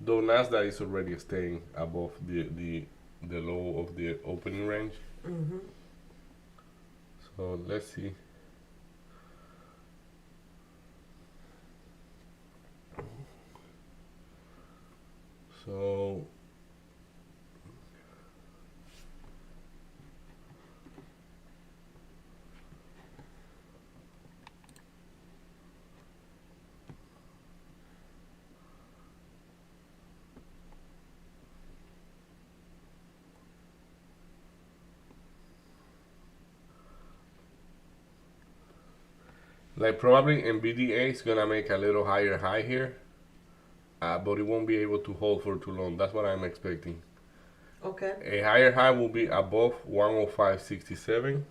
Though Nasdaq is already staying above the low of the opening range. Mm-hmm. So let's see. So like probably NVDA is gonna make a little higher high here, but it won't be able to hold for too long. That's what I'm expecting. Okay. A higher high will be above 105.67.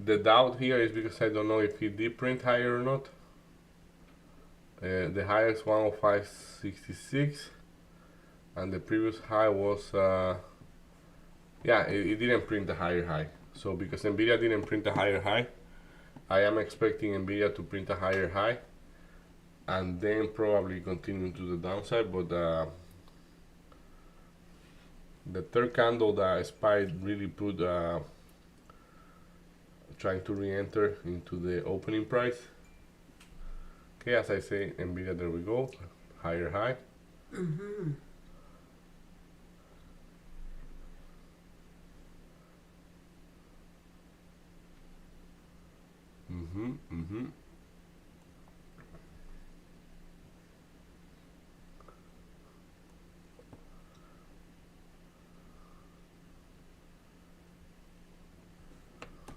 The doubt here is because I don't know if he did print higher or not. The highest 105.66, and the previous high was yeah, it didn't print the higher high. So because Nvidia didn't print a higher high, I am expecting Nvidia to print a higher high and then probably continue to the downside. But the third candle that SPY really put trying to re-enter into the opening price. Okay, as I say, Nvidia, there we go, higher high. Mm-hmm.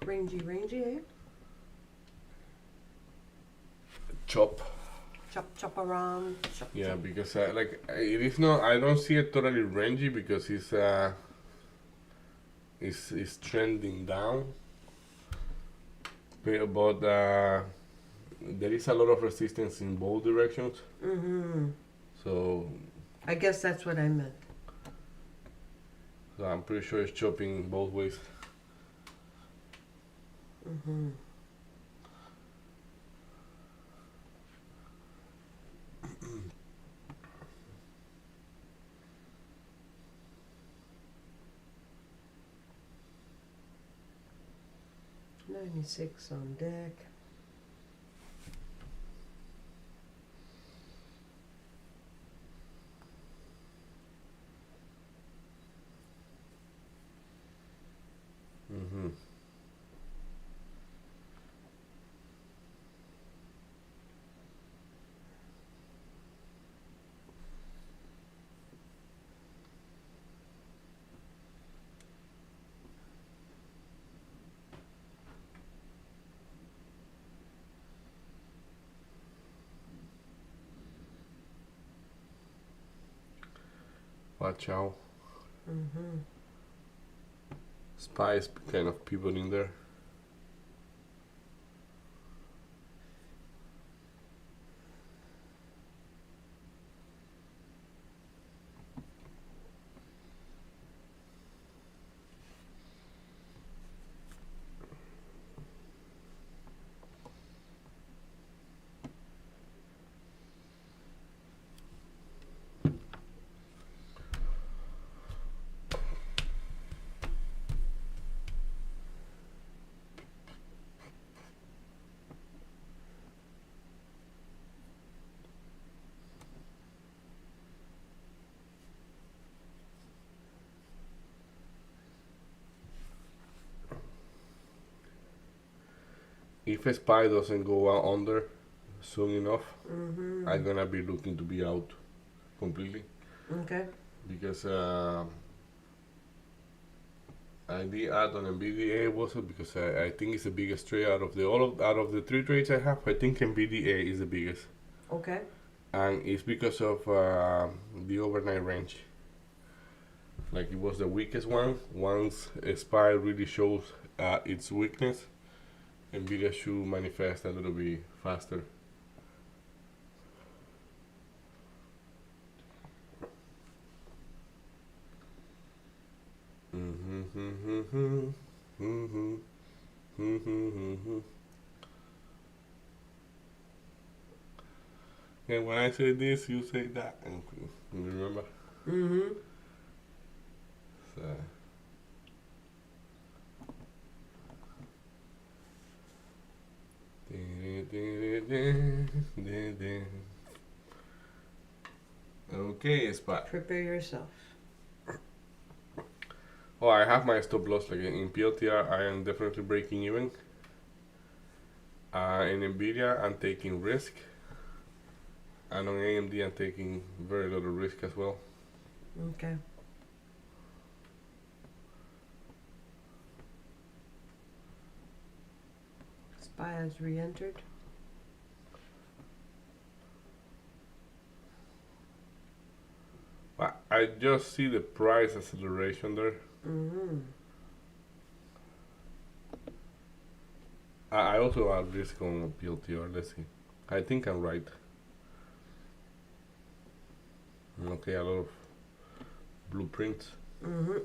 Rangy, eh? Chop. Chop around. Chop, Yeah, chop. because like it is not. I don't see it totally rangy because it's trending down. But there is a lot of resistance in both directions. Mm-hmm. So I guess that's what I meant. I'm pretty sure it's chopping both ways. Mm-hmm. 96 on deck. Mm-hmm. Watch out. Mm-hmm. Spies kind of pivoting there. If a spy doesn't go out under soon enough, Mm-hmm. I'm gonna be looking to be out completely Okay. because I did add on NVDA also because I think it's the biggest trade out of the out of the three trades I have. I think NVDA is the biggest, Okay. and it's because of the overnight range. Like it was the weakest one. Once a spy really shows its weakness, NVIDIA should manifest a little bit faster. And when I say this, you say that. You remember? Mm-hmm. So. Okay, spot. Prepare yourself. Oh, I have my stop loss. Like in PLTR, I am definitely breaking even. In Nvidia, I'm taking risk, and on AMD, I'm taking very little risk as well. Okay. Spy has re-entered. But I just see the price acceleration there. Mm-hmm. I also have risk on PLTR. Let's see. I think I'm right. Okay, a lot of blueprints. Mm-hmm.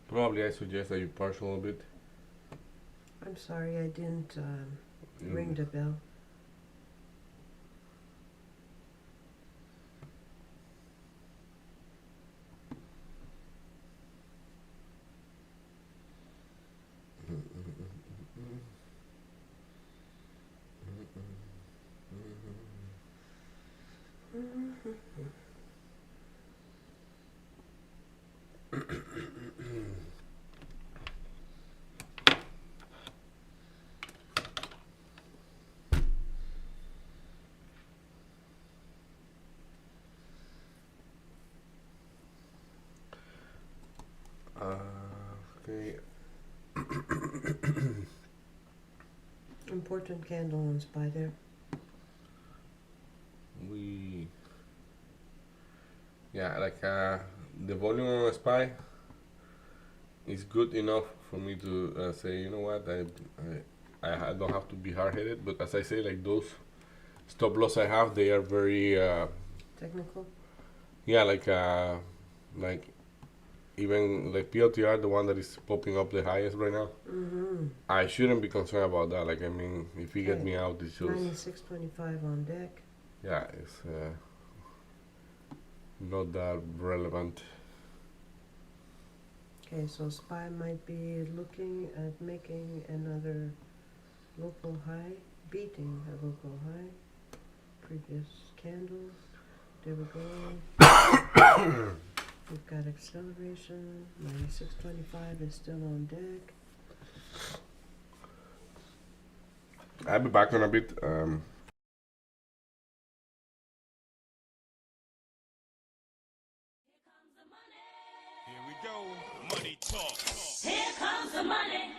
Probably I suggest that you partial a bit. I'm sorry, I didn't Mm. ring the bell. Okay. Important candle on Spy there. Yeah, like the volume on SPY is good enough for me to say, you know what, I don't have to be hard-headed, but as I say, like those stop loss I have, they are very Technical. yeah, like even like PLTR, the one that is popping up the highest right now. Mm-hmm. I shouldn't be concerned about that. Like I mean, if you get Okay. me out, it's just 96.25 on deck. yeah, it's not that relevant. Okay, so SPY might be looking at making another local high, beating a local high. Previous candle. There we go. We've got acceleration. 96.25 is still on deck. I'll be back on a bit. Here we go. Money talk. Here comes the money.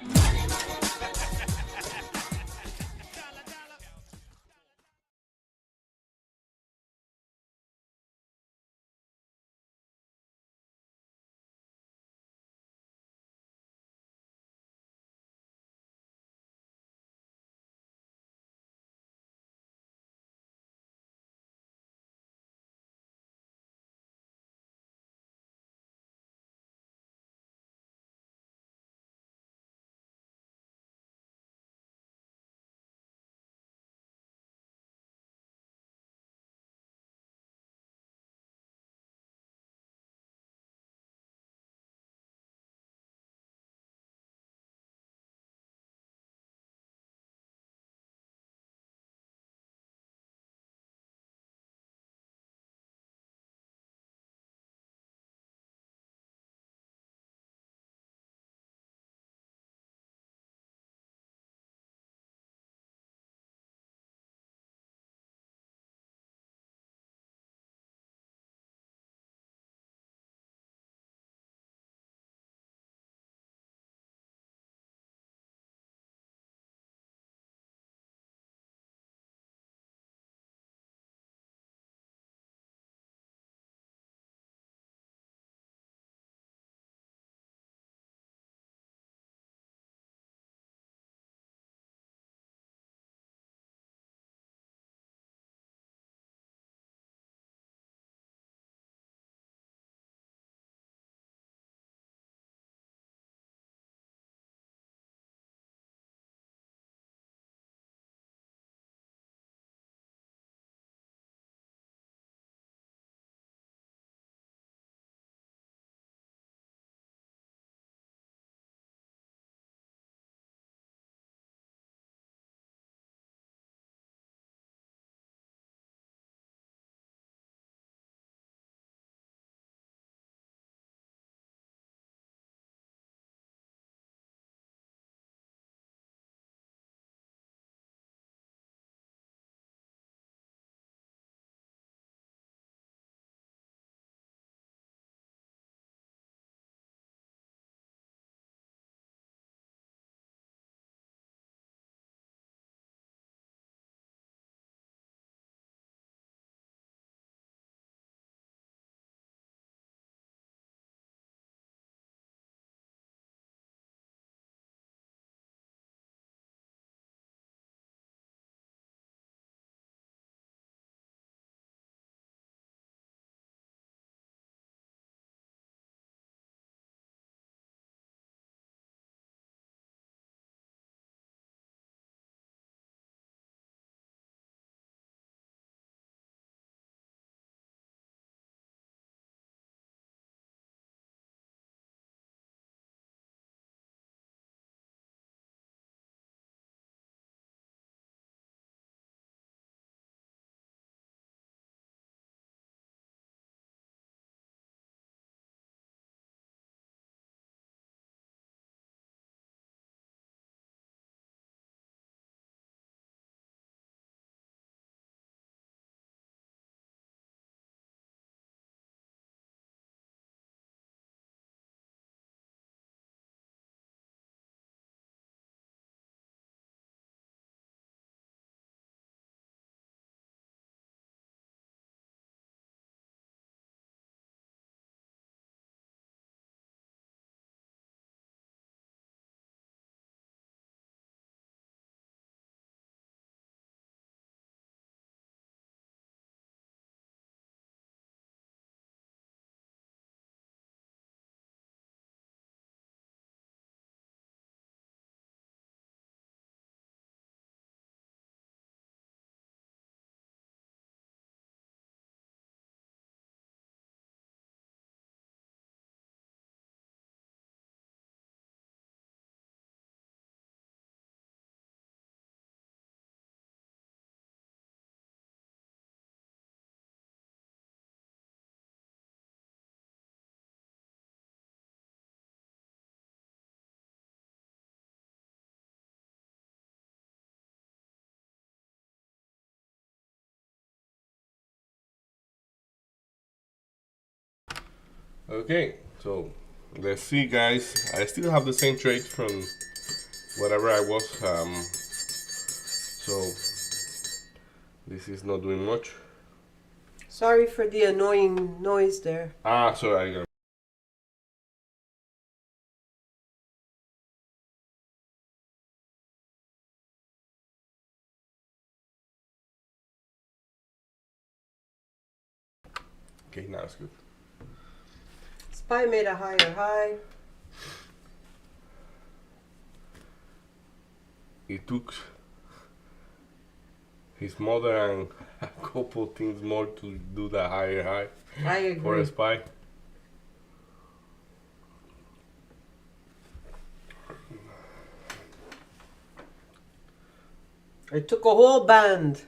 Okay, so let's see, guys. I still have the same trade from whatever I was. So this is not doing much. Sorry for the annoying noise there. Ah, sorry. I got. Okay, now it's good. SPY made a higher high. It took his mother and a couple things more to do the higher high I for a agree. SPY. It took a whole band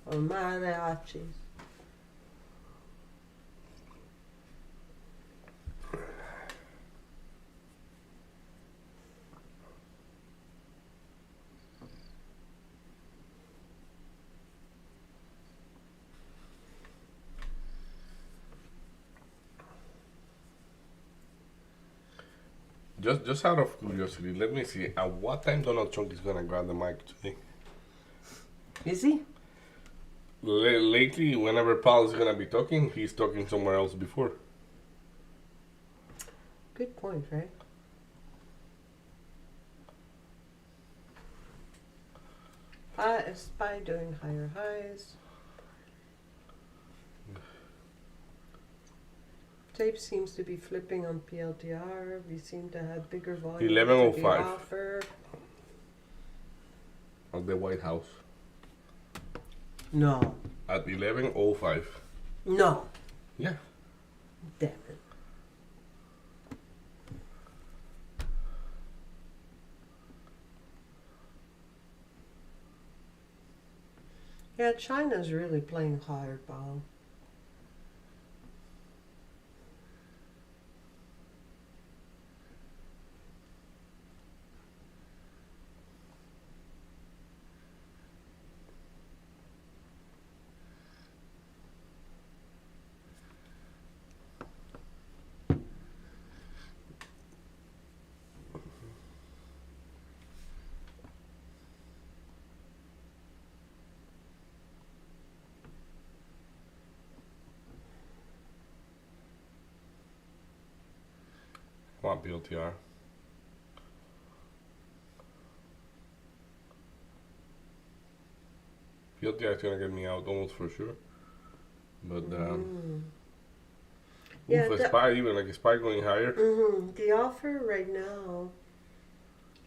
of mariachis. Just out of curiosity, let me see. At what time Donald Trump is gonna grab the mic today? Is he? Lately, whenever Paul is gonna be talking, he's talking somewhere else before. Good point, right? SPY doing higher highs. Tape seems to be flipping on PLTR. We seem to have bigger volume. 11:05. Offer. At the White House. No. At 11:05. No. Yeah. Damn it. Yeah, China's really playing hardball. Come on, PLTR. PLTR is gonna get me out almost for sure. But Yeah, a SPY, even like a SPY going higher. The offer right now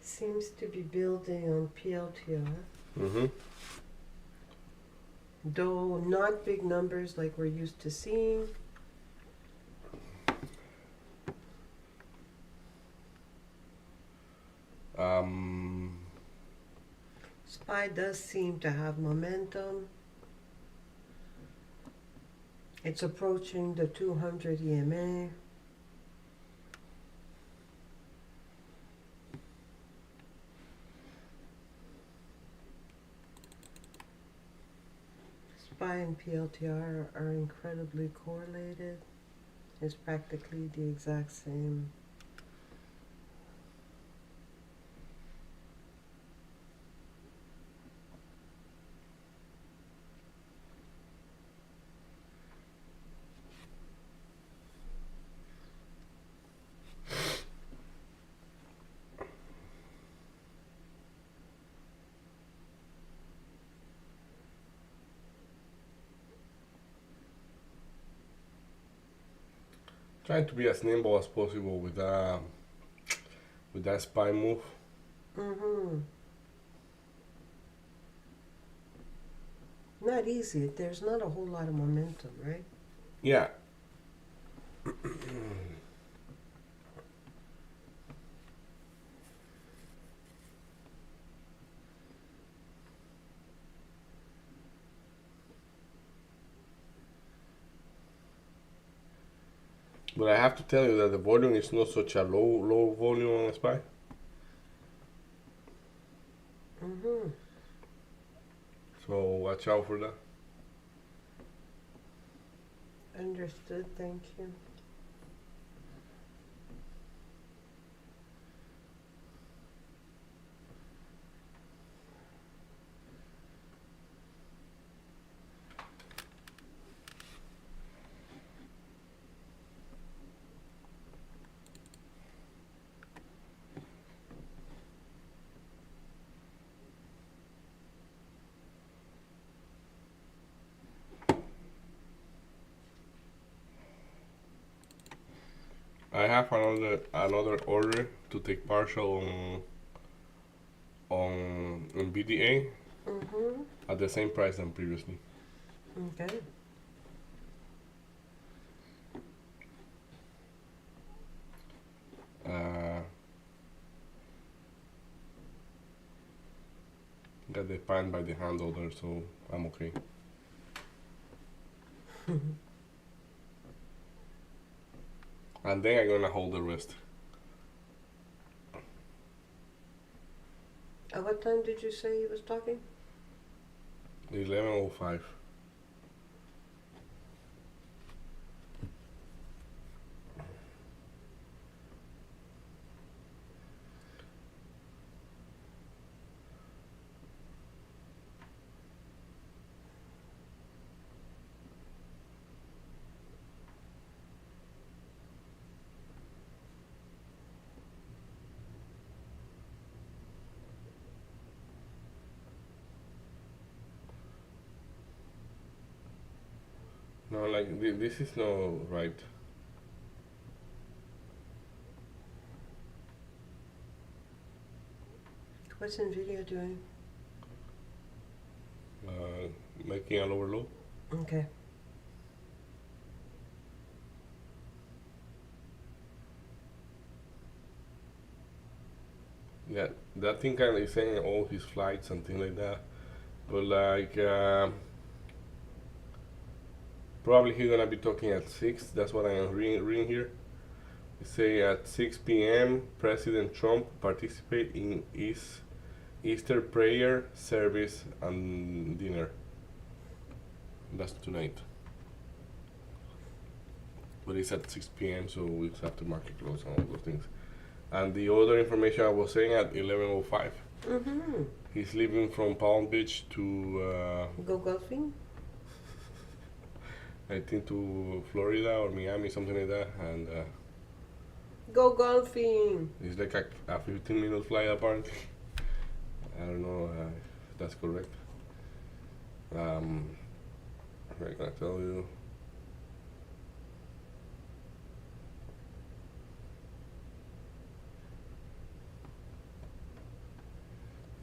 seems to be building on PLTR, Mm-hmm. though not big numbers like we're used to seeing. SPY does seem to have momentum. It's approaching the 200 EMA. SPY and PLTR are incredibly correlated. It's practically the exact same. Trying to be as nimble as possible with that SPY move. Not easy. There's not a whole lot of momentum, right? Yeah. But I have to tell you that the volume is not such a low volume on SPY. So watch out for that. Understood, thank you. have another order to take partial on BDA Mm-hmm. at the same price than previously. Okay. Got the pan by the handle there, so I'm okay. And then I'm gonna hold the rest. At what time did you say he was talking? 11:05. No, like this is not right. What's NVIDIA doing? Making a lower low. Okay. Yeah, that thing kind of is saying all his flights and things like that. But like, probably he's gonna be talking at 6. That's what I'm reading here. It say at 6 p.m. President Trump participate in Easter prayer service and dinner. That's tonight. But it's at 6 p.m. so it's after market close and all those things. And the other information I was saying at 11:05. Mm-hmm. He's leaving from Palm Beach to Go golfing? I think to Florida or Miami, something like that, and Go golfing! it's like a 15-minute flight apparently. I don't know if that's correct. I'm gonna tell you.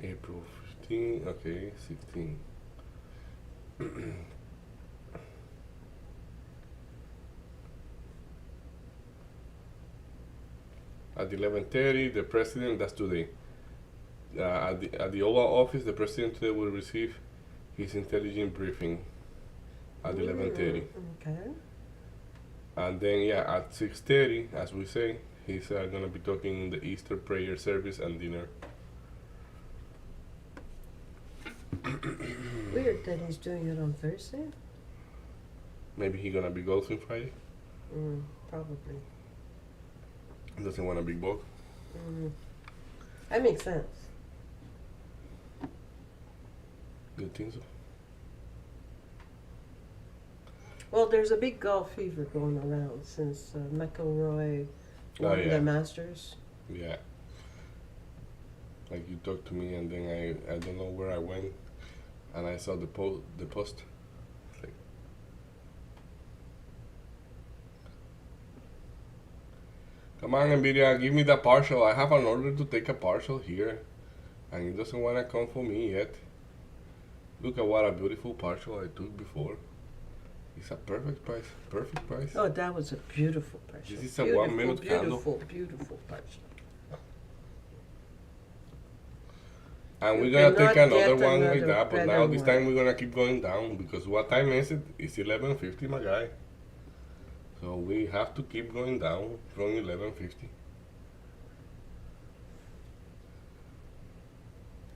April 15, okay, 16. At 11:30, the president, that's today. At the Oval Office, the president today will receive his intelligence briefing at 11:30. Okay. And then, yeah, at 6:30, as we say, he's gonna be talking the Easter prayer service and dinner. Weird that he's doing it on Thursday. Maybe he's gonna be golfing Friday. Probably. He doesn't want a big bulk. That makes sense. You think so? Well, there's a big golf fever going around since McIlroy won yeah. the Masters. Yeah. Like you talked to me, and then I don't know where I went, and I saw the post. It's like, come on, Nvidia, give me the partial. I have an order to take a partial here, and it doesn't want to come for me yet. Look at what a beautiful partial I took before. It's a perfect price. Perfect price. Oh, that was a beautiful partial. This is a 1 minute candle. Beautiful partial. And we're You gonna take cannot another get one like another that, but better now this one. time we're gonna keep going down because what time is it? It's 11:50, my guy. So we have to keep going down from 11:50.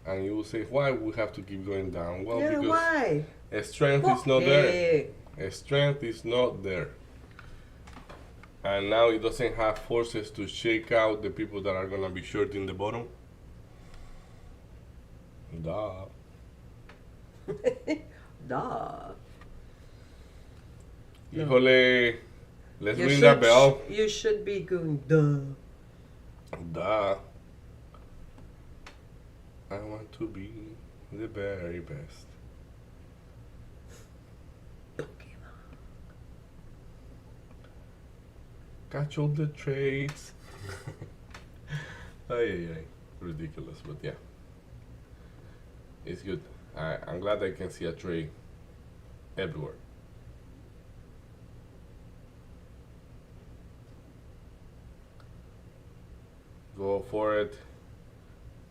And you will say, why we have to keep going down? Well, Yeah, because why? strength is not there. Hey. Strength is not there. And now it doesn't have forces to shake out the people that are gonna be short in the bottom. Duh. Duh. Híjole, let's You ring that bell. You should be going duh. Duh. I want to be the very best. Catch all the trades. Ay, ridiculous, but yeah, it's good. I'm glad I can see a tray everywhere. Go for it.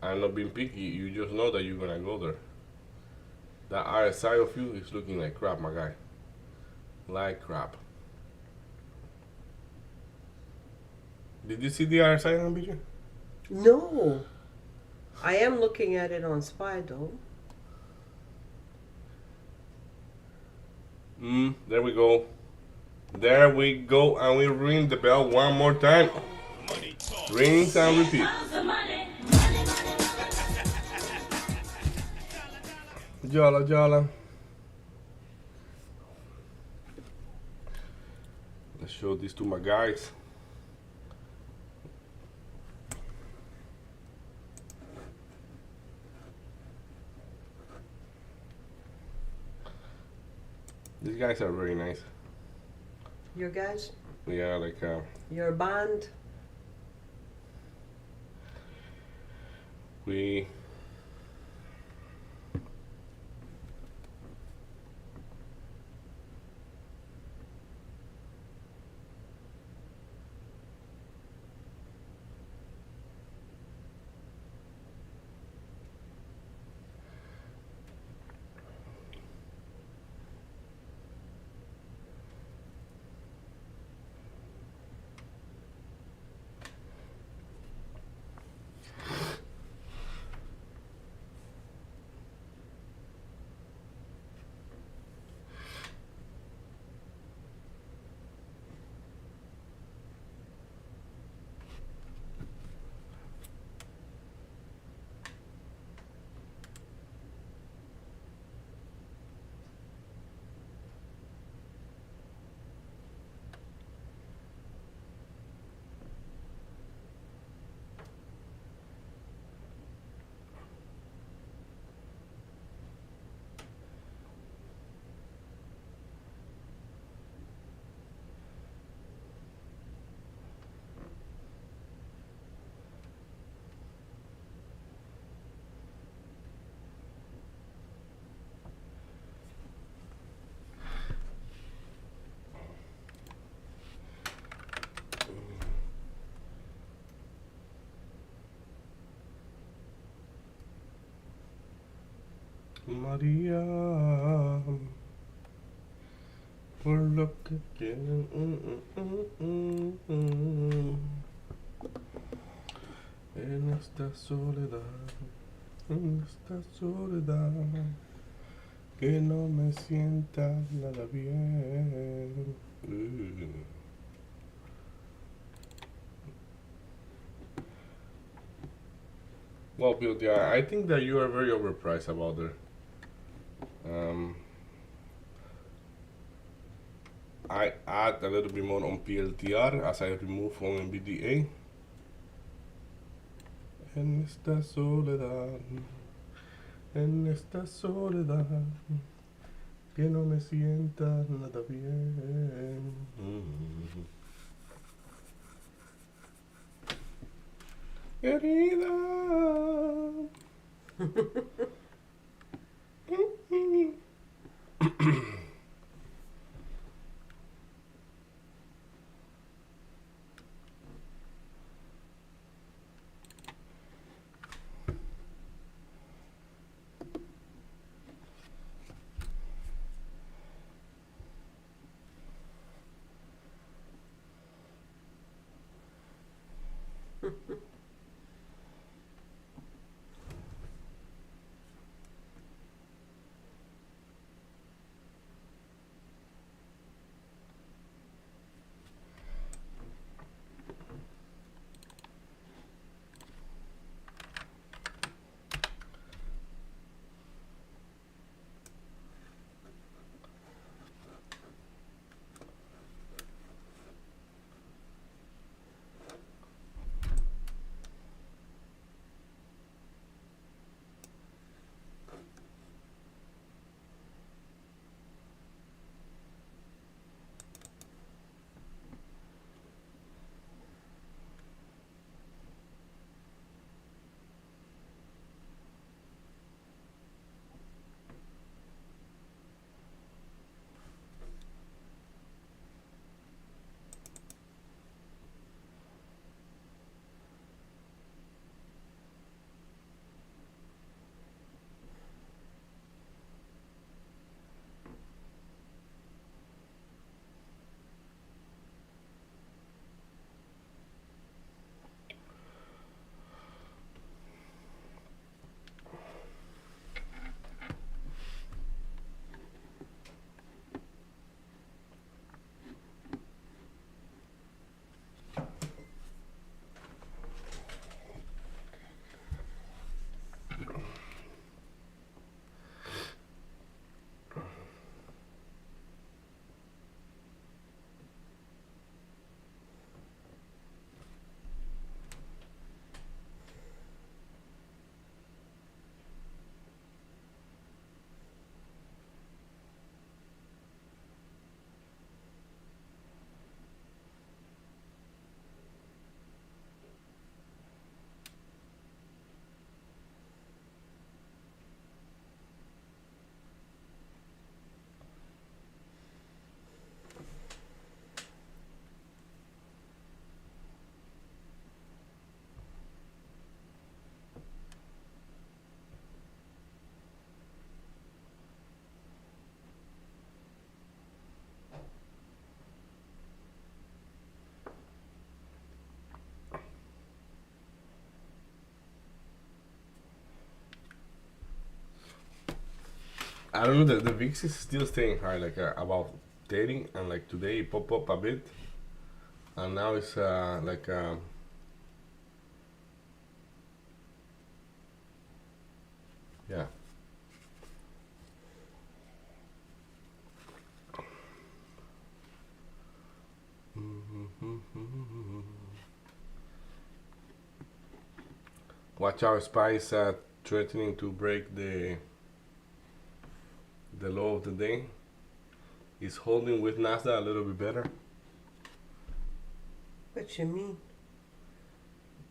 I'm not being picky. You just know that you're gonna go there. That RSI of you is looking like crap, my guy. Like crap. Did you see the RSI on BJ? No. I am looking at it on SPY though. There we go. There we go, and we ring the bell one more time. Money talk. Rings and repeat. Comes the money. Money, money, money. Jala, jala. Let's show this to my guys. These guys are very nice. Your guys, Yeah, like your band. we Maria, por lo que quieren. En esta soledad, que no me sienta nada bien. Well, Bill, yeah, I think that you are very overpriced about there. I add a little bit more on PLTR as I remove on NVDA. En esta soledad, que no me sienta nada bien. Querida. I don't know. The VIX is still staying high, like about 30, and like today it pop up a bit, and now it's like yeah. Watch out, SPY is threatening to break the low of the day. It's holding with Nasdaq a little bit better. What you mean?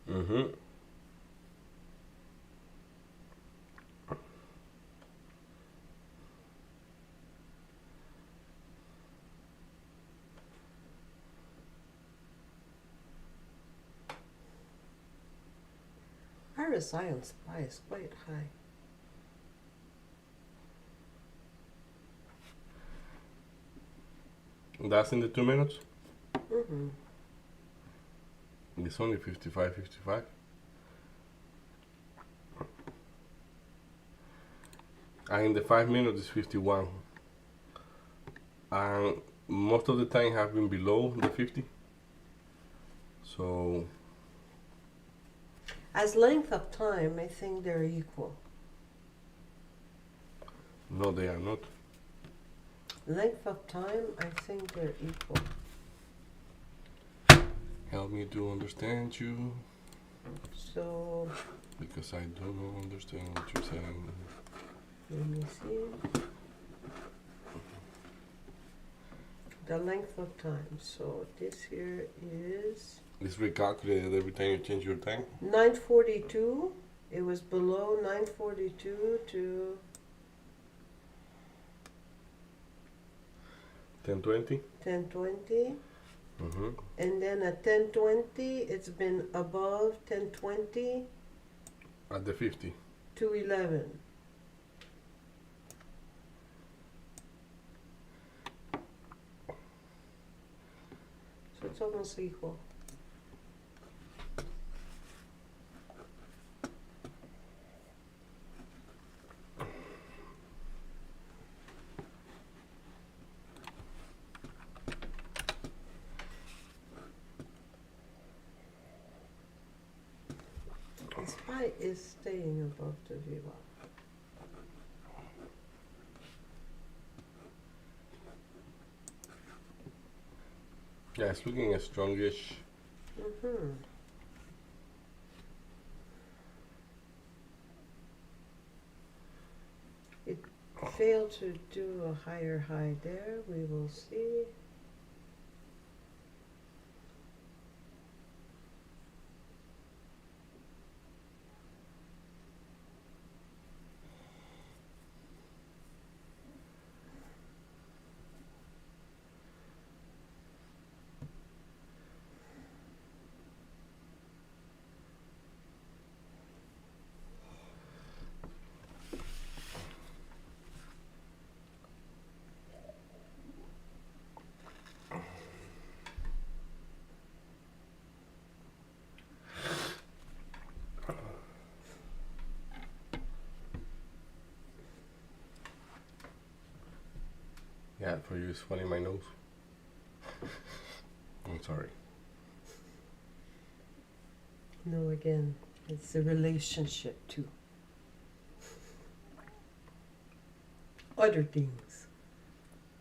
Mm-hmm. RSI on SPY is quite high. That's in the 2 minutes. Mm-hmm. It's only 55. And in the 5 minutes it's 51. And most of the time have been below the 50. So As length of time, I think they're equal. no, they are not. Length of time, I think they're equal. Help me to understand you, So, because I do not understand what you're saying. let me see. The length of time. So this here is It's recalculated every time you change your time. 942. It was below 942 to 10:20. 1020. Mm-hmm. And then at 1020, it's been above 1020 At the 50. to 11. So it's almost equal. The SPY is staying above the VWAP. Yeah, it's looking a strongish. Mm-hmm. It failed to do a higher high there. We will see. Yeah, for you it's funny my nose. I'm sorry. No, again, it's a relationship too. Other things.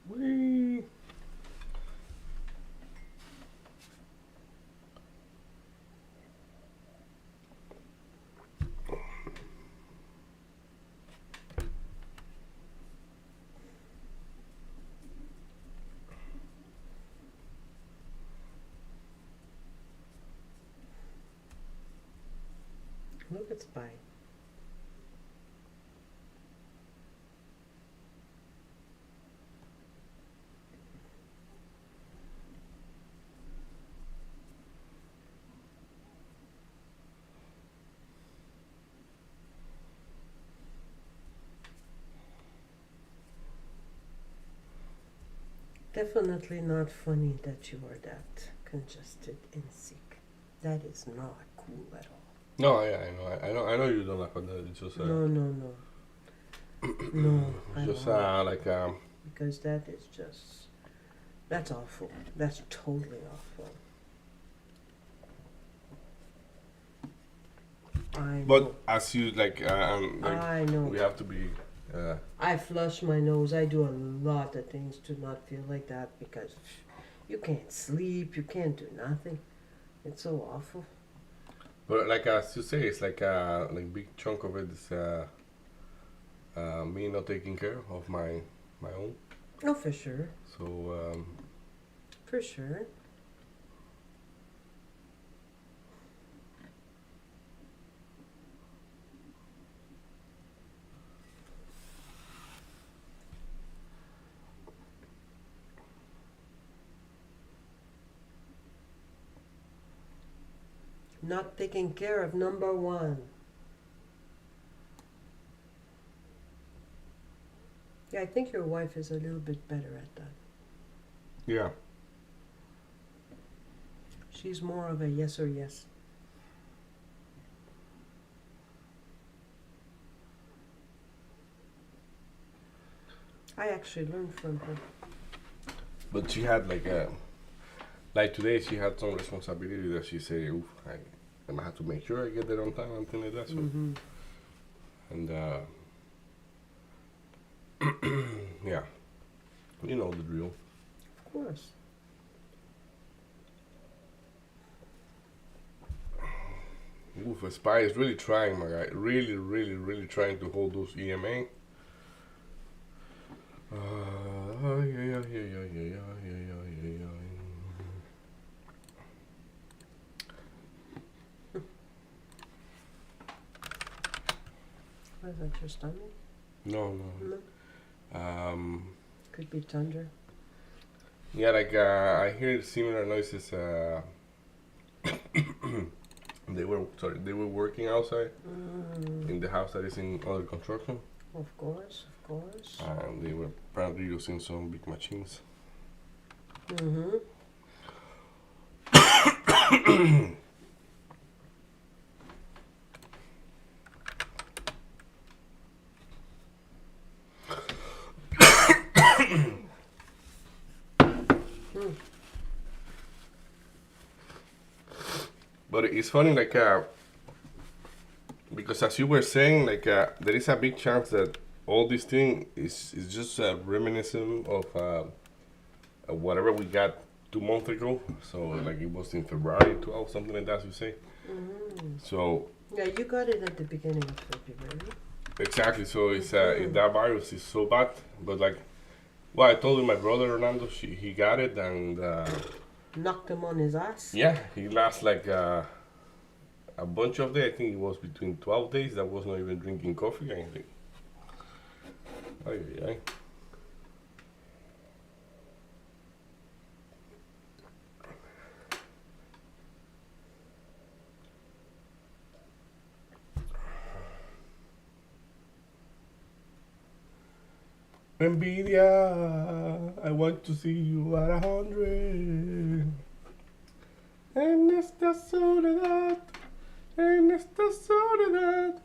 Whee! Look at SPY. Definitely not funny that you are that congested and sick. That is not cool at all. No, yeah, I know you don't laugh at that. It's just No, no, no. No, I Just won't. like Because that is just, that's awful. That's totally awful. I but know. as you like I know. we have to be I flush my nose. I do a lot of things to not feel like that because you can't sleep. You can't do nothing. It's so awful. but like as you say, it's like big chunk of it is me not taking care of my own. Oh, for sure. So For sure. Not taking care of number one. Yeah, I think your wife is a little bit better at that. yeah. She's more of a yes or yes. I actually learned from her. But she had like today she had some responsibility that she said, "Oof, I might have to make sure I get there on time and things like that." So Mm-hmm. and yeah, you know the drill. Of course. Oof, Spy is really trying, my guy. Really, really, really trying to hold those EMA. Yeah, yeah, yeah, yeah, yeah, yeah, yeah, yeah, yeah. What is that, your stomach? No, no. No. Could be thunder. Yeah, I hear similar noises. They were working outside in the house that is in under construction, Of course, of course. and they were apparently using some big machines. Mm-hmm. But it's funny, because as you were saying, there is a big chance that all this thing is just a reminiscent of whatever we got 2 months ago. So like it was in February 12, something like that, as you say. So Yeah, you got it at the beginning of February. exactly. So it's if that virus is so bad, but like, well, I told you my brother Orlando, he got it, and Knocked him on his ass. yeah, he lasts like a bunch of days. I think it was between 12 days that was not even drinking coffee or anything. Ay, ay, ay. Envidia, I want to see you at 100. En esta soledad, en esta soledad.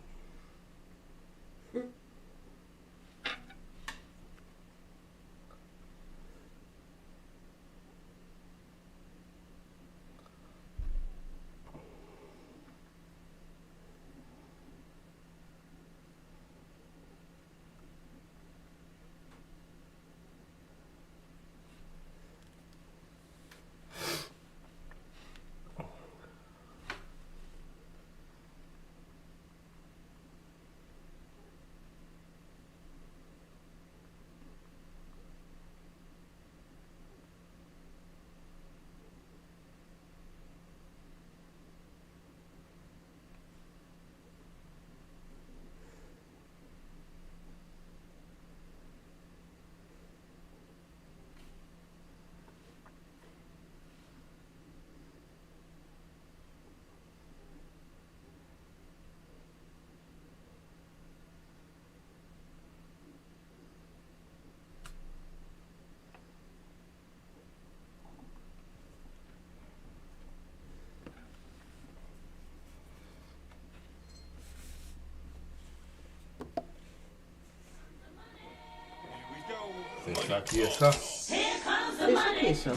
Aquí está. Here comes the It's money. okay, son.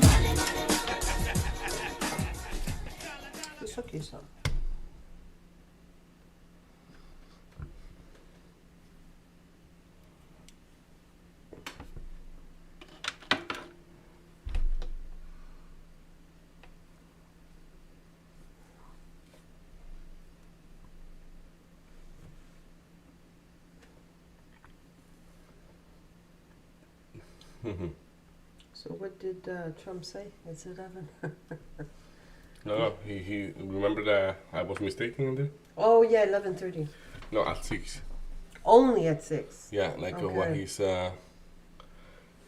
It's okay, son. So what did Trump say? It's 11. No, he remember that I was mistaken in there? Oh yeah, 11:30. No, at 6. Only at 6. Yeah, like what Okay.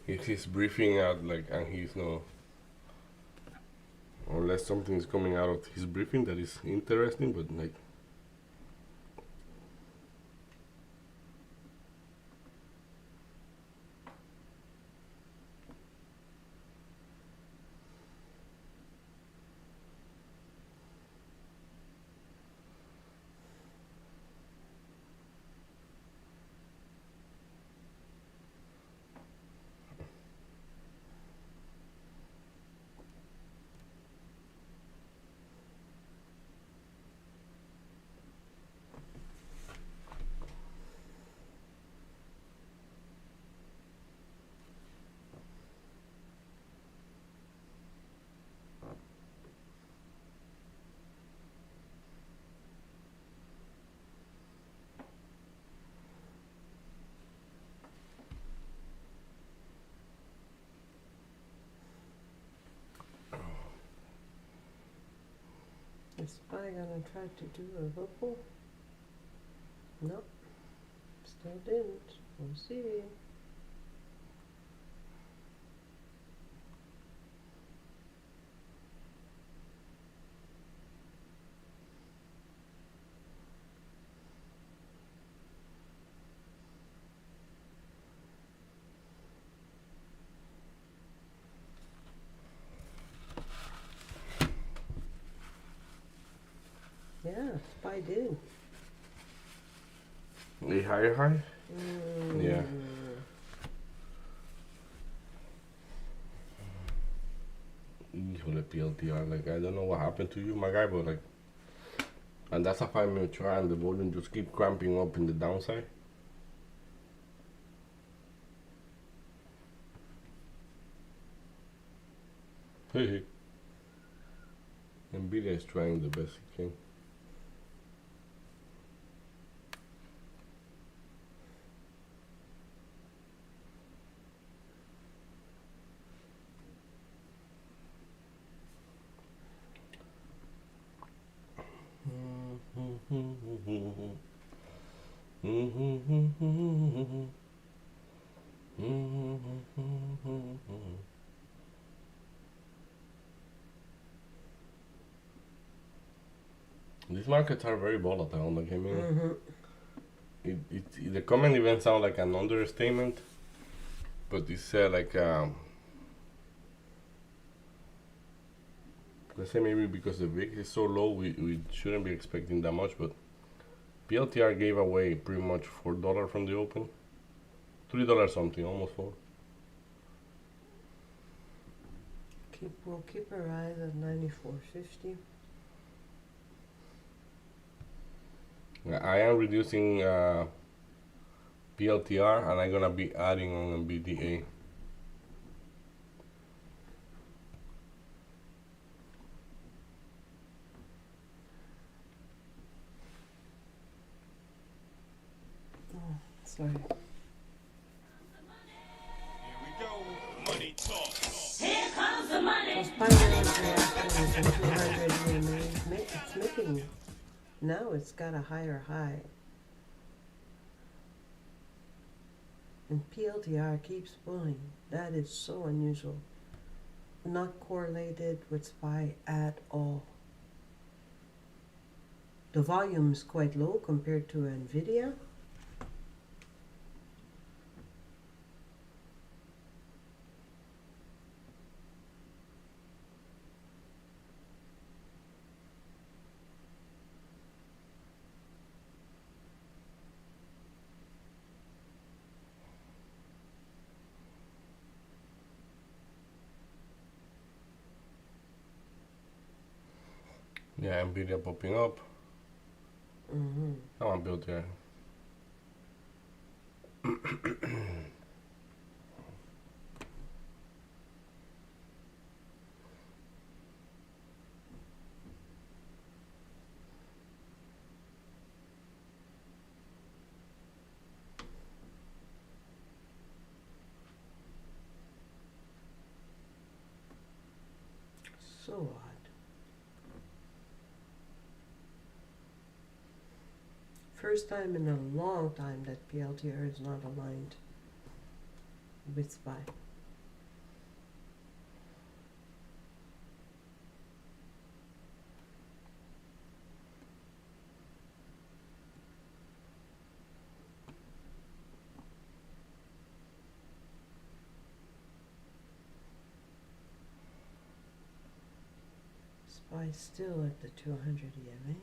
he's briefing out, like, and he's no, unless something is coming out of his briefing that is interesting, but like, Is Spy gonna try to do a ripple? No, still didn't. We'll see. Yeah, Spy did. the high. Yeah. Híjole, PLTR, like, I don't know what happened to you, my guy, but like, and that's a 5-minute try, and the volume just keep cramping up in the downside. Hey, Nvidia is trying the best it can. These markets are very volatile, like, I mean, the comment even sound like an understatement, but it's like, let's say maybe because the VIX is so low, we shouldn't be expecting that much, but PLTR gave away pretty much $4 from the open. $3 something, almost 4. We'll keep our eyes at 94.50. I am reducing PLTR, and I'm gonna be adding on BDA. Sorry. Here we go. Money talk. Here comes the So money. Spy is reacting to 200 EMA. It's making, now it's got a higher high. And PLTR keeps pulling. That is so unusual. Not correlated with Spy at all. The volume is quite low compared to Nvidia. Yeah, Nvidia popping up. Mm-hmm. I want build there. So odd. First time in a long time that PLTR is not aligned with SPY. SPY still at the 200 EMA.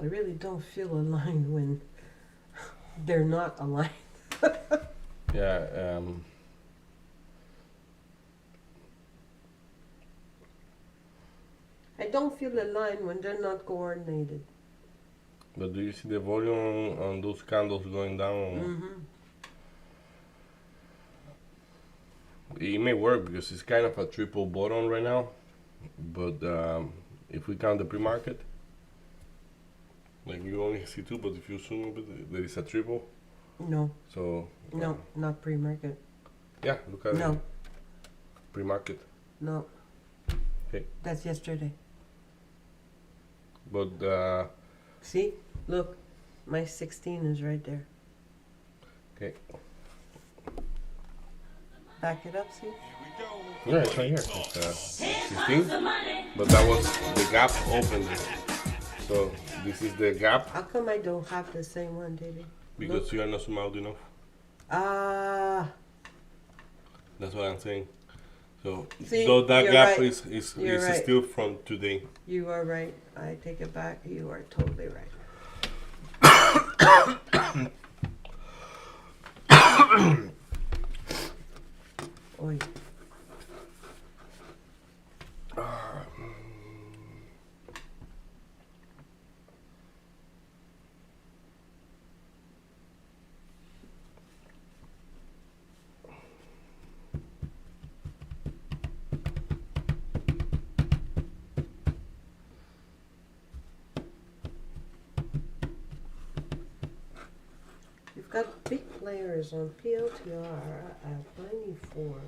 I really don't feel aligned when they're not aligned. Yeah, I don't feel aligned when they're not coordinated. but do you see the volume on those candles going down? Mm-hmm. It may work because it's kind of a triple bottom right now, but if we count the pre-market, like you only see two, but if you zoom a bit, there is a triple. No, So no, not pre-market. yeah, look at No, it. Pre-market, no. Okay. That's yesterday. but See? Look, my 16 is right there. okay, Back it up, see? Here we go. yeah, it's right here. It's Here 16, comes the money. but that was the gap opened. So this is the gap How come I don't have the same one, David? because Look. you are not zoom out enough. Ah, That's what I'm saying. So See, though that you're gap right. is You're right. still from today. you are right. I take it back. You are totally right. Oy. You've got big players on PLTR at 94.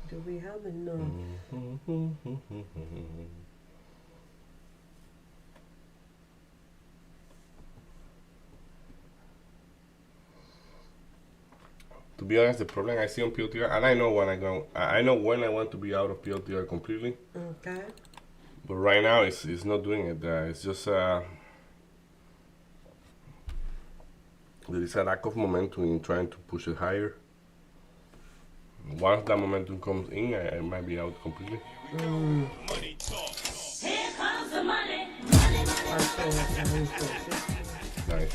Do we have enough? To be honest, the problem I see on PLTR, and I know I know when I want to be out of PLTR completely, Okay. but right now it's not doing it. It's just there is a lack of momentum in trying to push it higher. Once that momentum comes in, I might be out completely. Money talk. Here comes the money. Also at 94. Nice.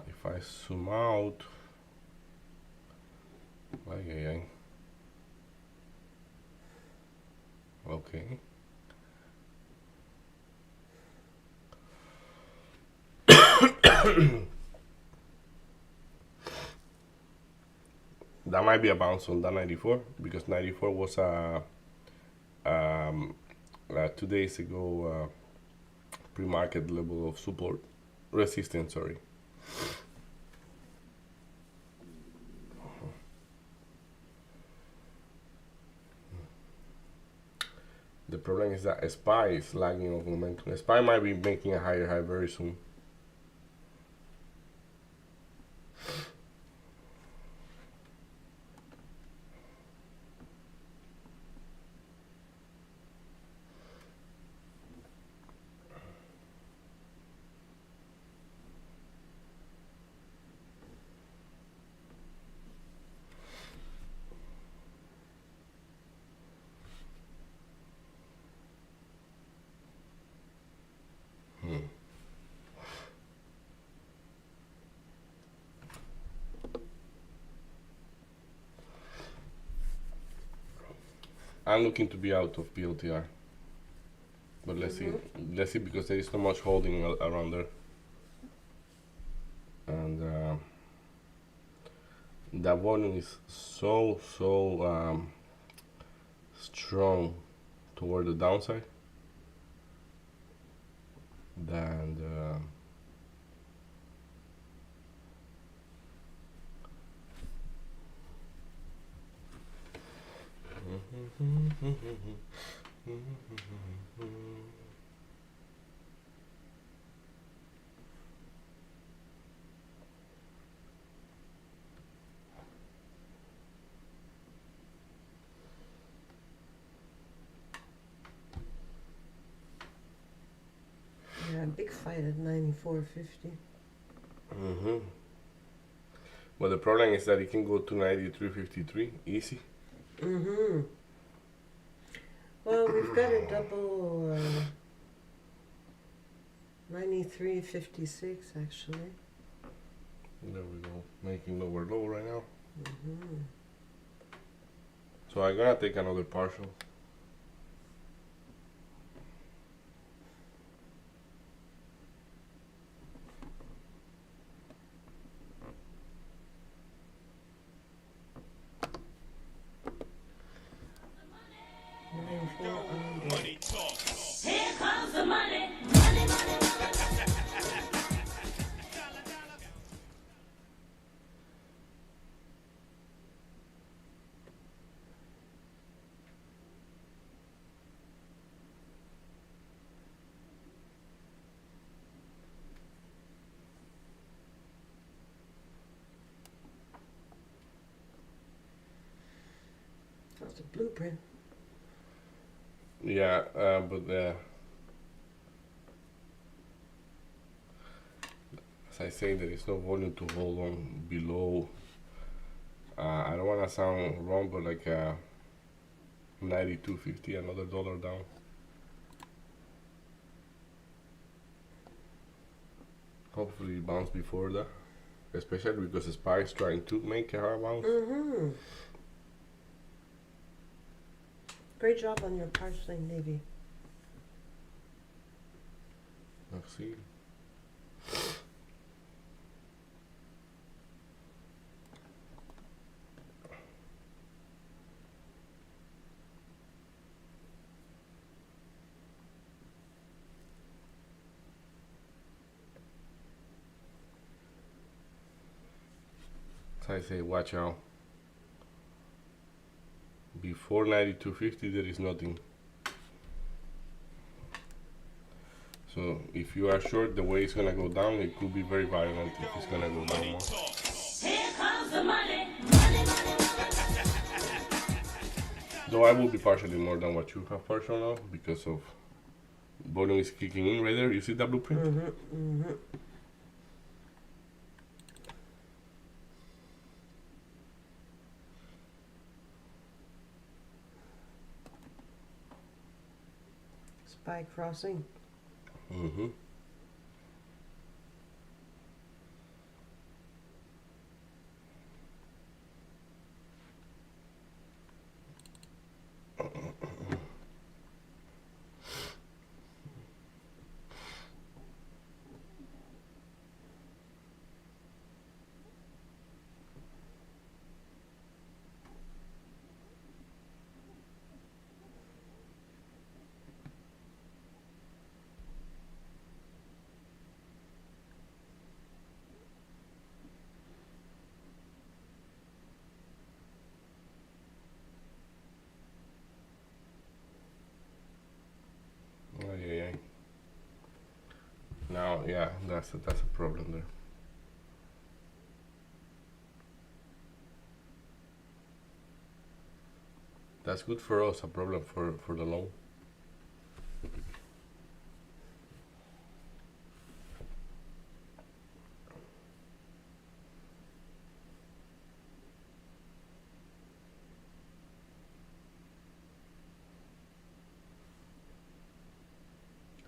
If I zoom out, okay. That might be a bounce on that 94 because 94 was um, 2 days ago pre-market level of support resistance. Sorry. The problem is that SPY is lagging of momentum. SPY might be making a higher high very soon. I'm looking to be out of PLTR, but let's see. Let's see because there is not much holding around there, and that volume is so strong toward the downside that Yeah, big fight at 94.50. But the problem is that it can go to 93.53 easy. Well, we've got a double 93.56 actually. There we go, making lower low right now. So I'm gonna take another partial. Money talk. Here comes the money. Money, money, money. That's a blueprint. Yeah, but as I say, there is no volume to hold on below. I don't want to sound wrong, but like 92.50, another dollar down. Hopefully it bounce before that, especially because the SPY is trying to make a hard bounce. Great job on your parsley, Navy. Merci. So I say, watch out. Before 92.50, there is nothing. So if you are short, the way it's gonna go down, it could be very violent if it's gonna go down more. Here comes the money. Money, money, money. Though I will be partially more than what you have partial now because of volume is kicking in right there. You see that blueprint? SPY crossing. Now, yeah, that's a problem there. That's good for us. A problem for the loan.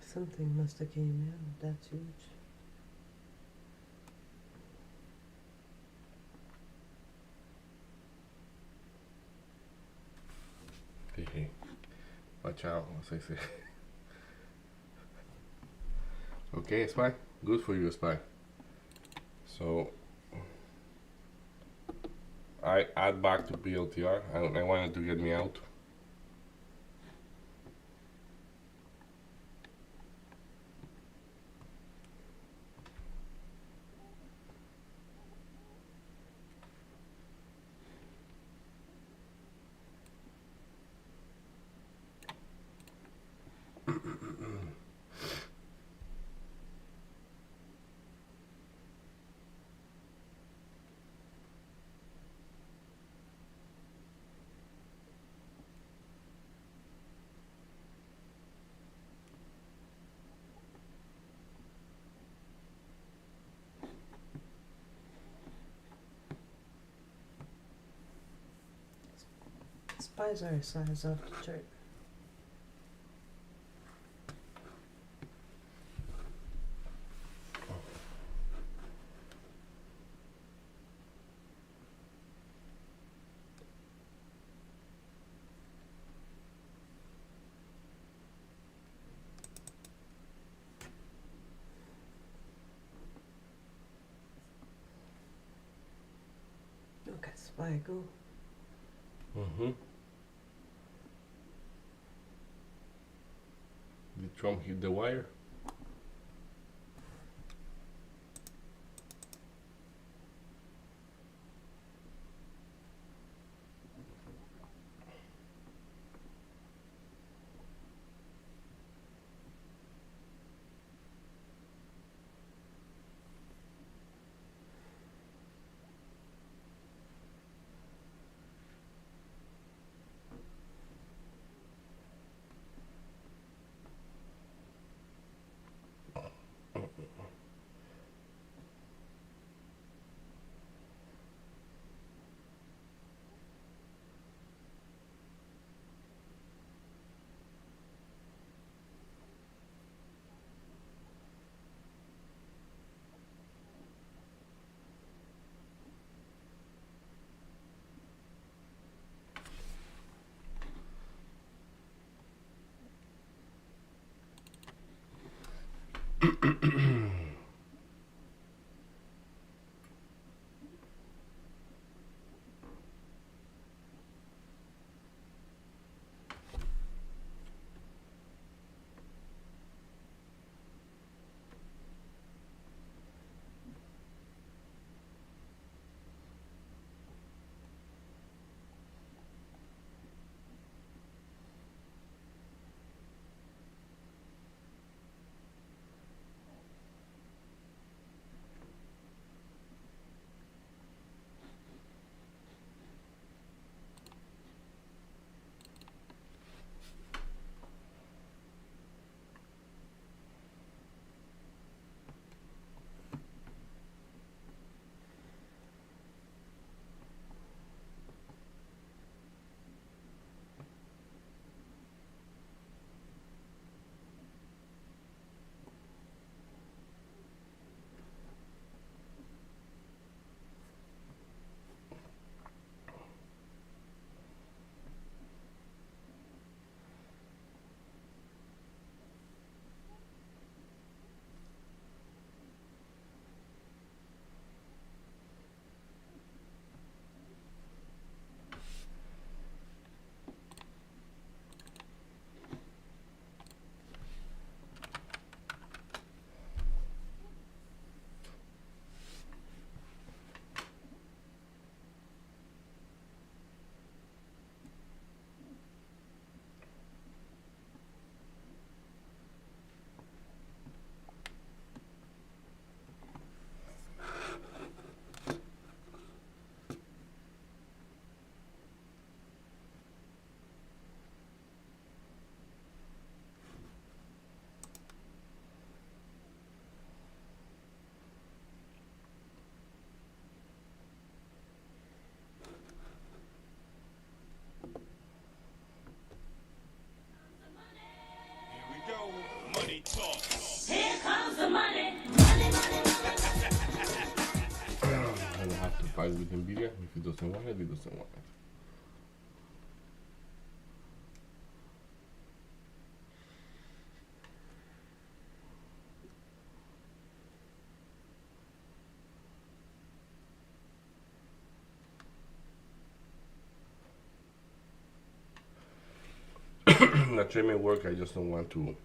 Something must have came in. That's huge. Hehe. Watch out, as I say. Okay, Spy. Good for you, Spy. So I add back to PLTR. I wanted to get me out. Spies are a size off the chart. Okay, spy go. Mm-hmm. Did Trump hit the wire? If it doesn't want it, it doesn't want it. The tray may work, I just don't want to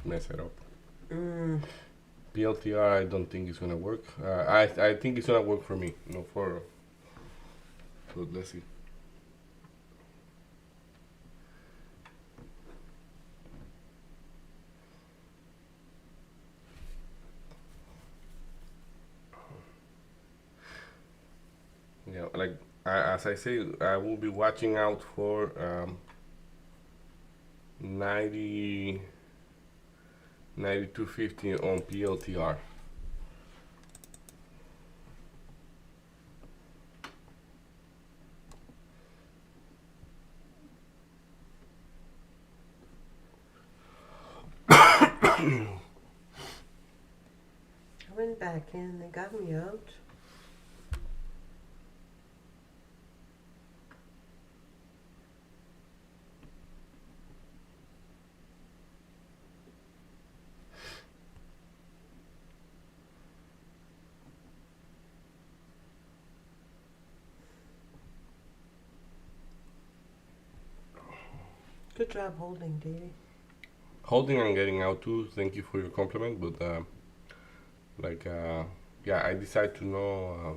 mess it up. PLTR, I don't think it's gonna work. I think it's gonna work for me, no for. So let's see. Yeah, like as I say, I will be watching out for 9250 on PLTR. I went back in, they got me out. Good job holding, Davey. Holding and getting out too. Thank you for your compliment, but yeah, I decided to know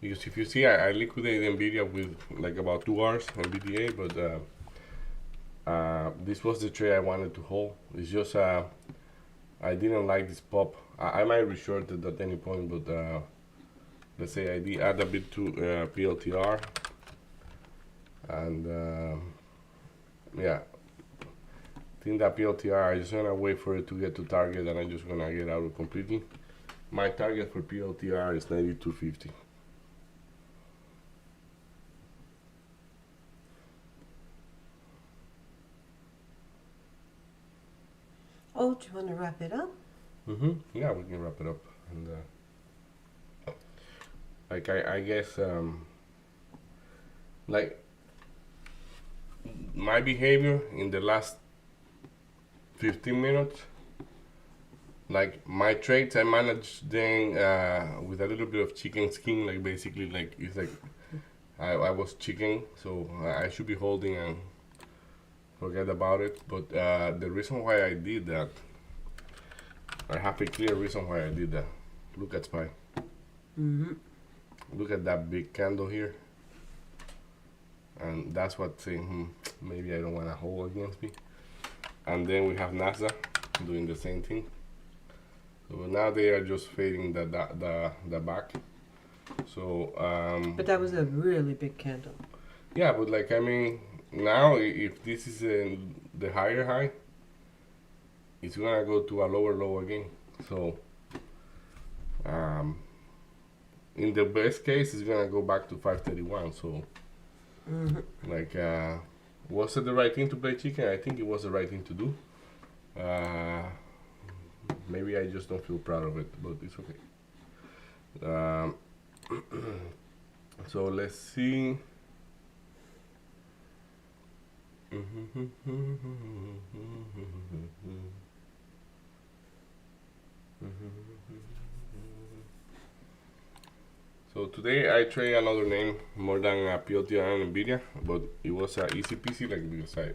because if you see, I liquidated Nvidia with like about 2 hours NVDA, but this was the trade I wanted to hold. It's just I didn't like this pop. I might reshort it at any point, but let's say I did add a bit to PLTR, and yeah. I think that PLTR, I'm just gonna wait for it to get to target, and I'm just gonna get out completely. My target for PLTR is 9250. Oh, do you want to wrap it up? Yeah, we can wrap it up. And like I guess like my behavior in the last 15 minutes, like my trades, I manage them with a little bit of chicken skin, like basically like it's like I was chicken, so I should be holding and forget about it. But the reason why I did that, I have a clear reason why I did that. Look at SPY. Look at that big candle here, and that's what saying maybe I don't want to hold against me. And then we have NASA doing the same thing. So now they are just fading the back. So But that was a really big candle. yeah, but like I mean, now if this is the higher high, it's gonna go to a lower low again. So in the best case, it's gonna go back to 531. So like was it the right thing to play chicken? I think it was the right thing to do. Maybe I just don't feel proud of it, but it's okay. So let's see. So today I trade another name more than PLTR and Nvidia, but it was easy peasy, like because I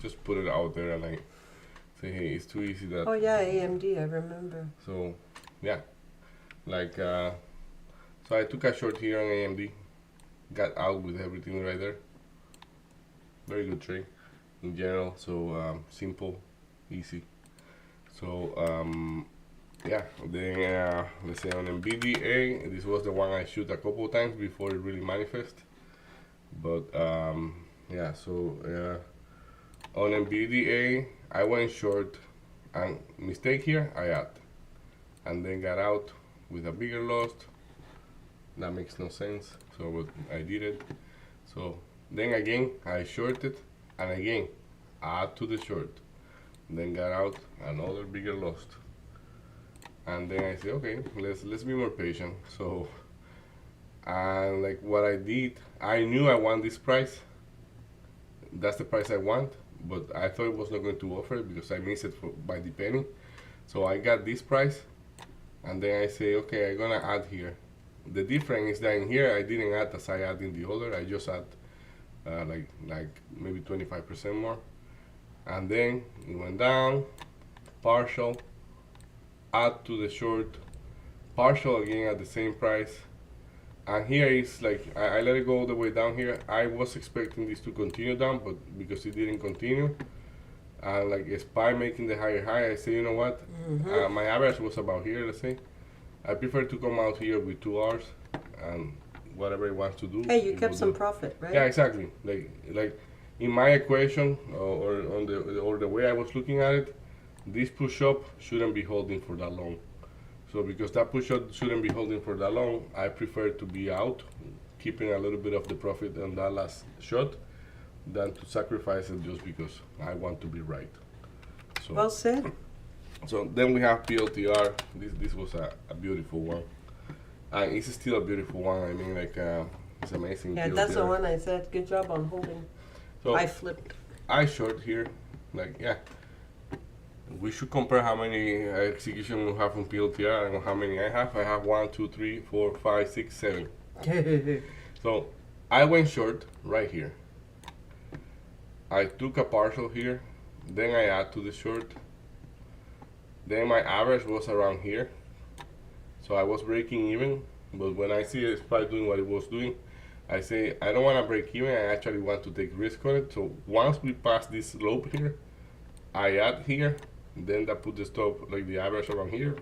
just put it out there and I say, hey, it's too easy that. Oh yeah, AMD, I remember. So yeah, like so I took a short here on AMD, got out with everything right there. Very good trade in general. So simple, easy. So yeah, then let's say on NVDA, this was the one I shoot a couple of times before it really manifest. But yeah, so on NVDA, I went short, and mistake here, I add, and then got out with a bigger loss. That makes no sense, so but I did it. So then again, I shorted, and again, add to the short. Then got out, another bigger loss. And then I say, okay, let's be more patient. So, and like what I did, I knew I want this price. That's the price I want, but I thought it was not going to offer it because I missed it by the penny. So I got this price, and then I say, okay, I'm gonna add here. The difference is that in here I didn't add as I add in the other. I just add like maybe 25% more, and then it went down, partial, add to the short, partial again at the same price. And here is like I let it go all the way down here. I was expecting this to continue down, but because it didn't continue, and like SPY making the higher high, I say, you know what? My average was about here. Let's say I prefer to come out here with 2 hours and whatever it wants to do. Hey, you it kept will some do. profit, right? Yeah, exactly. Like in my equation or on the way I was looking at it, this push up shouldn't be holding for that long. So because that push up shouldn't be holding for that long, I prefer to be out, keeping a little bit of the profit on that last shot, than to sacrifice it just because I want to be right. So Well said. so then we have PLTR. This was a beautiful one. It's still a beautiful one. I mean, like it's amazing. Yeah, PLTR. that's the one I said. Good job on holding. So I flipped. I short here, like yeah. We should compare how many execution we have on PLTR and how many I have. I have 1, 2, 3, 4, 5, 6, 7. So I went short right here. I took a partial here, then I add to the short. Then my average was around here. So I was breaking even, but when I see SPY doing what it was doing, I say I don't want to break even, I actually want to take risk on it. So once we pass this slope here, I add here, then that put the stop like the average around here,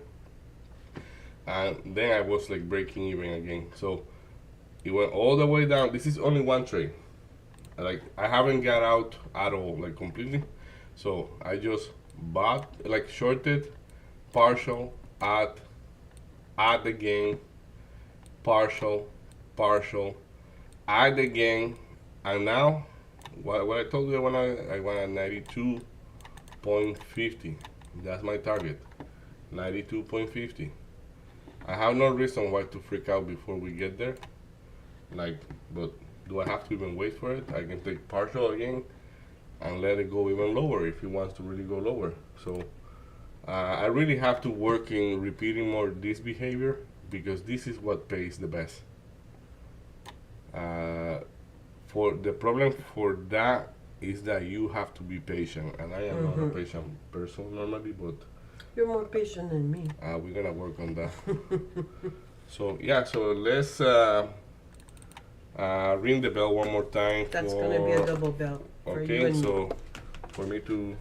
and then I was like breaking even again. So it went all the way down. This is only one trade. Like I haven't got out at all, like completely. So I just bought, like shorted, partial, add again, partial, add again, and now what I told you, I want a 92.50. That's my target, 92.50. I have no reason why to freak out before we get there. Like, but do I have to even wait for it? I can take partial again and let it go even lower if it wants to really go lower. So I really have to work in repeating more this behavior because this is what pays the best. For the problem for that is that you have to be patient, and I am not a patient person normally, but You're more patient than me. we're gonna work on that. So yeah, so let's ring the bell one more time. That's gonna be a double belt for you Okay, and me. so for me to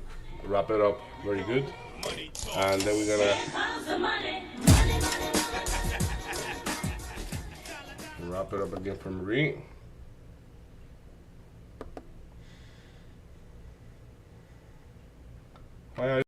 wrap it up very good, Money talk. and then we're gonna Here comes the money. Money, money, money. wrap it up again for Marie. Why are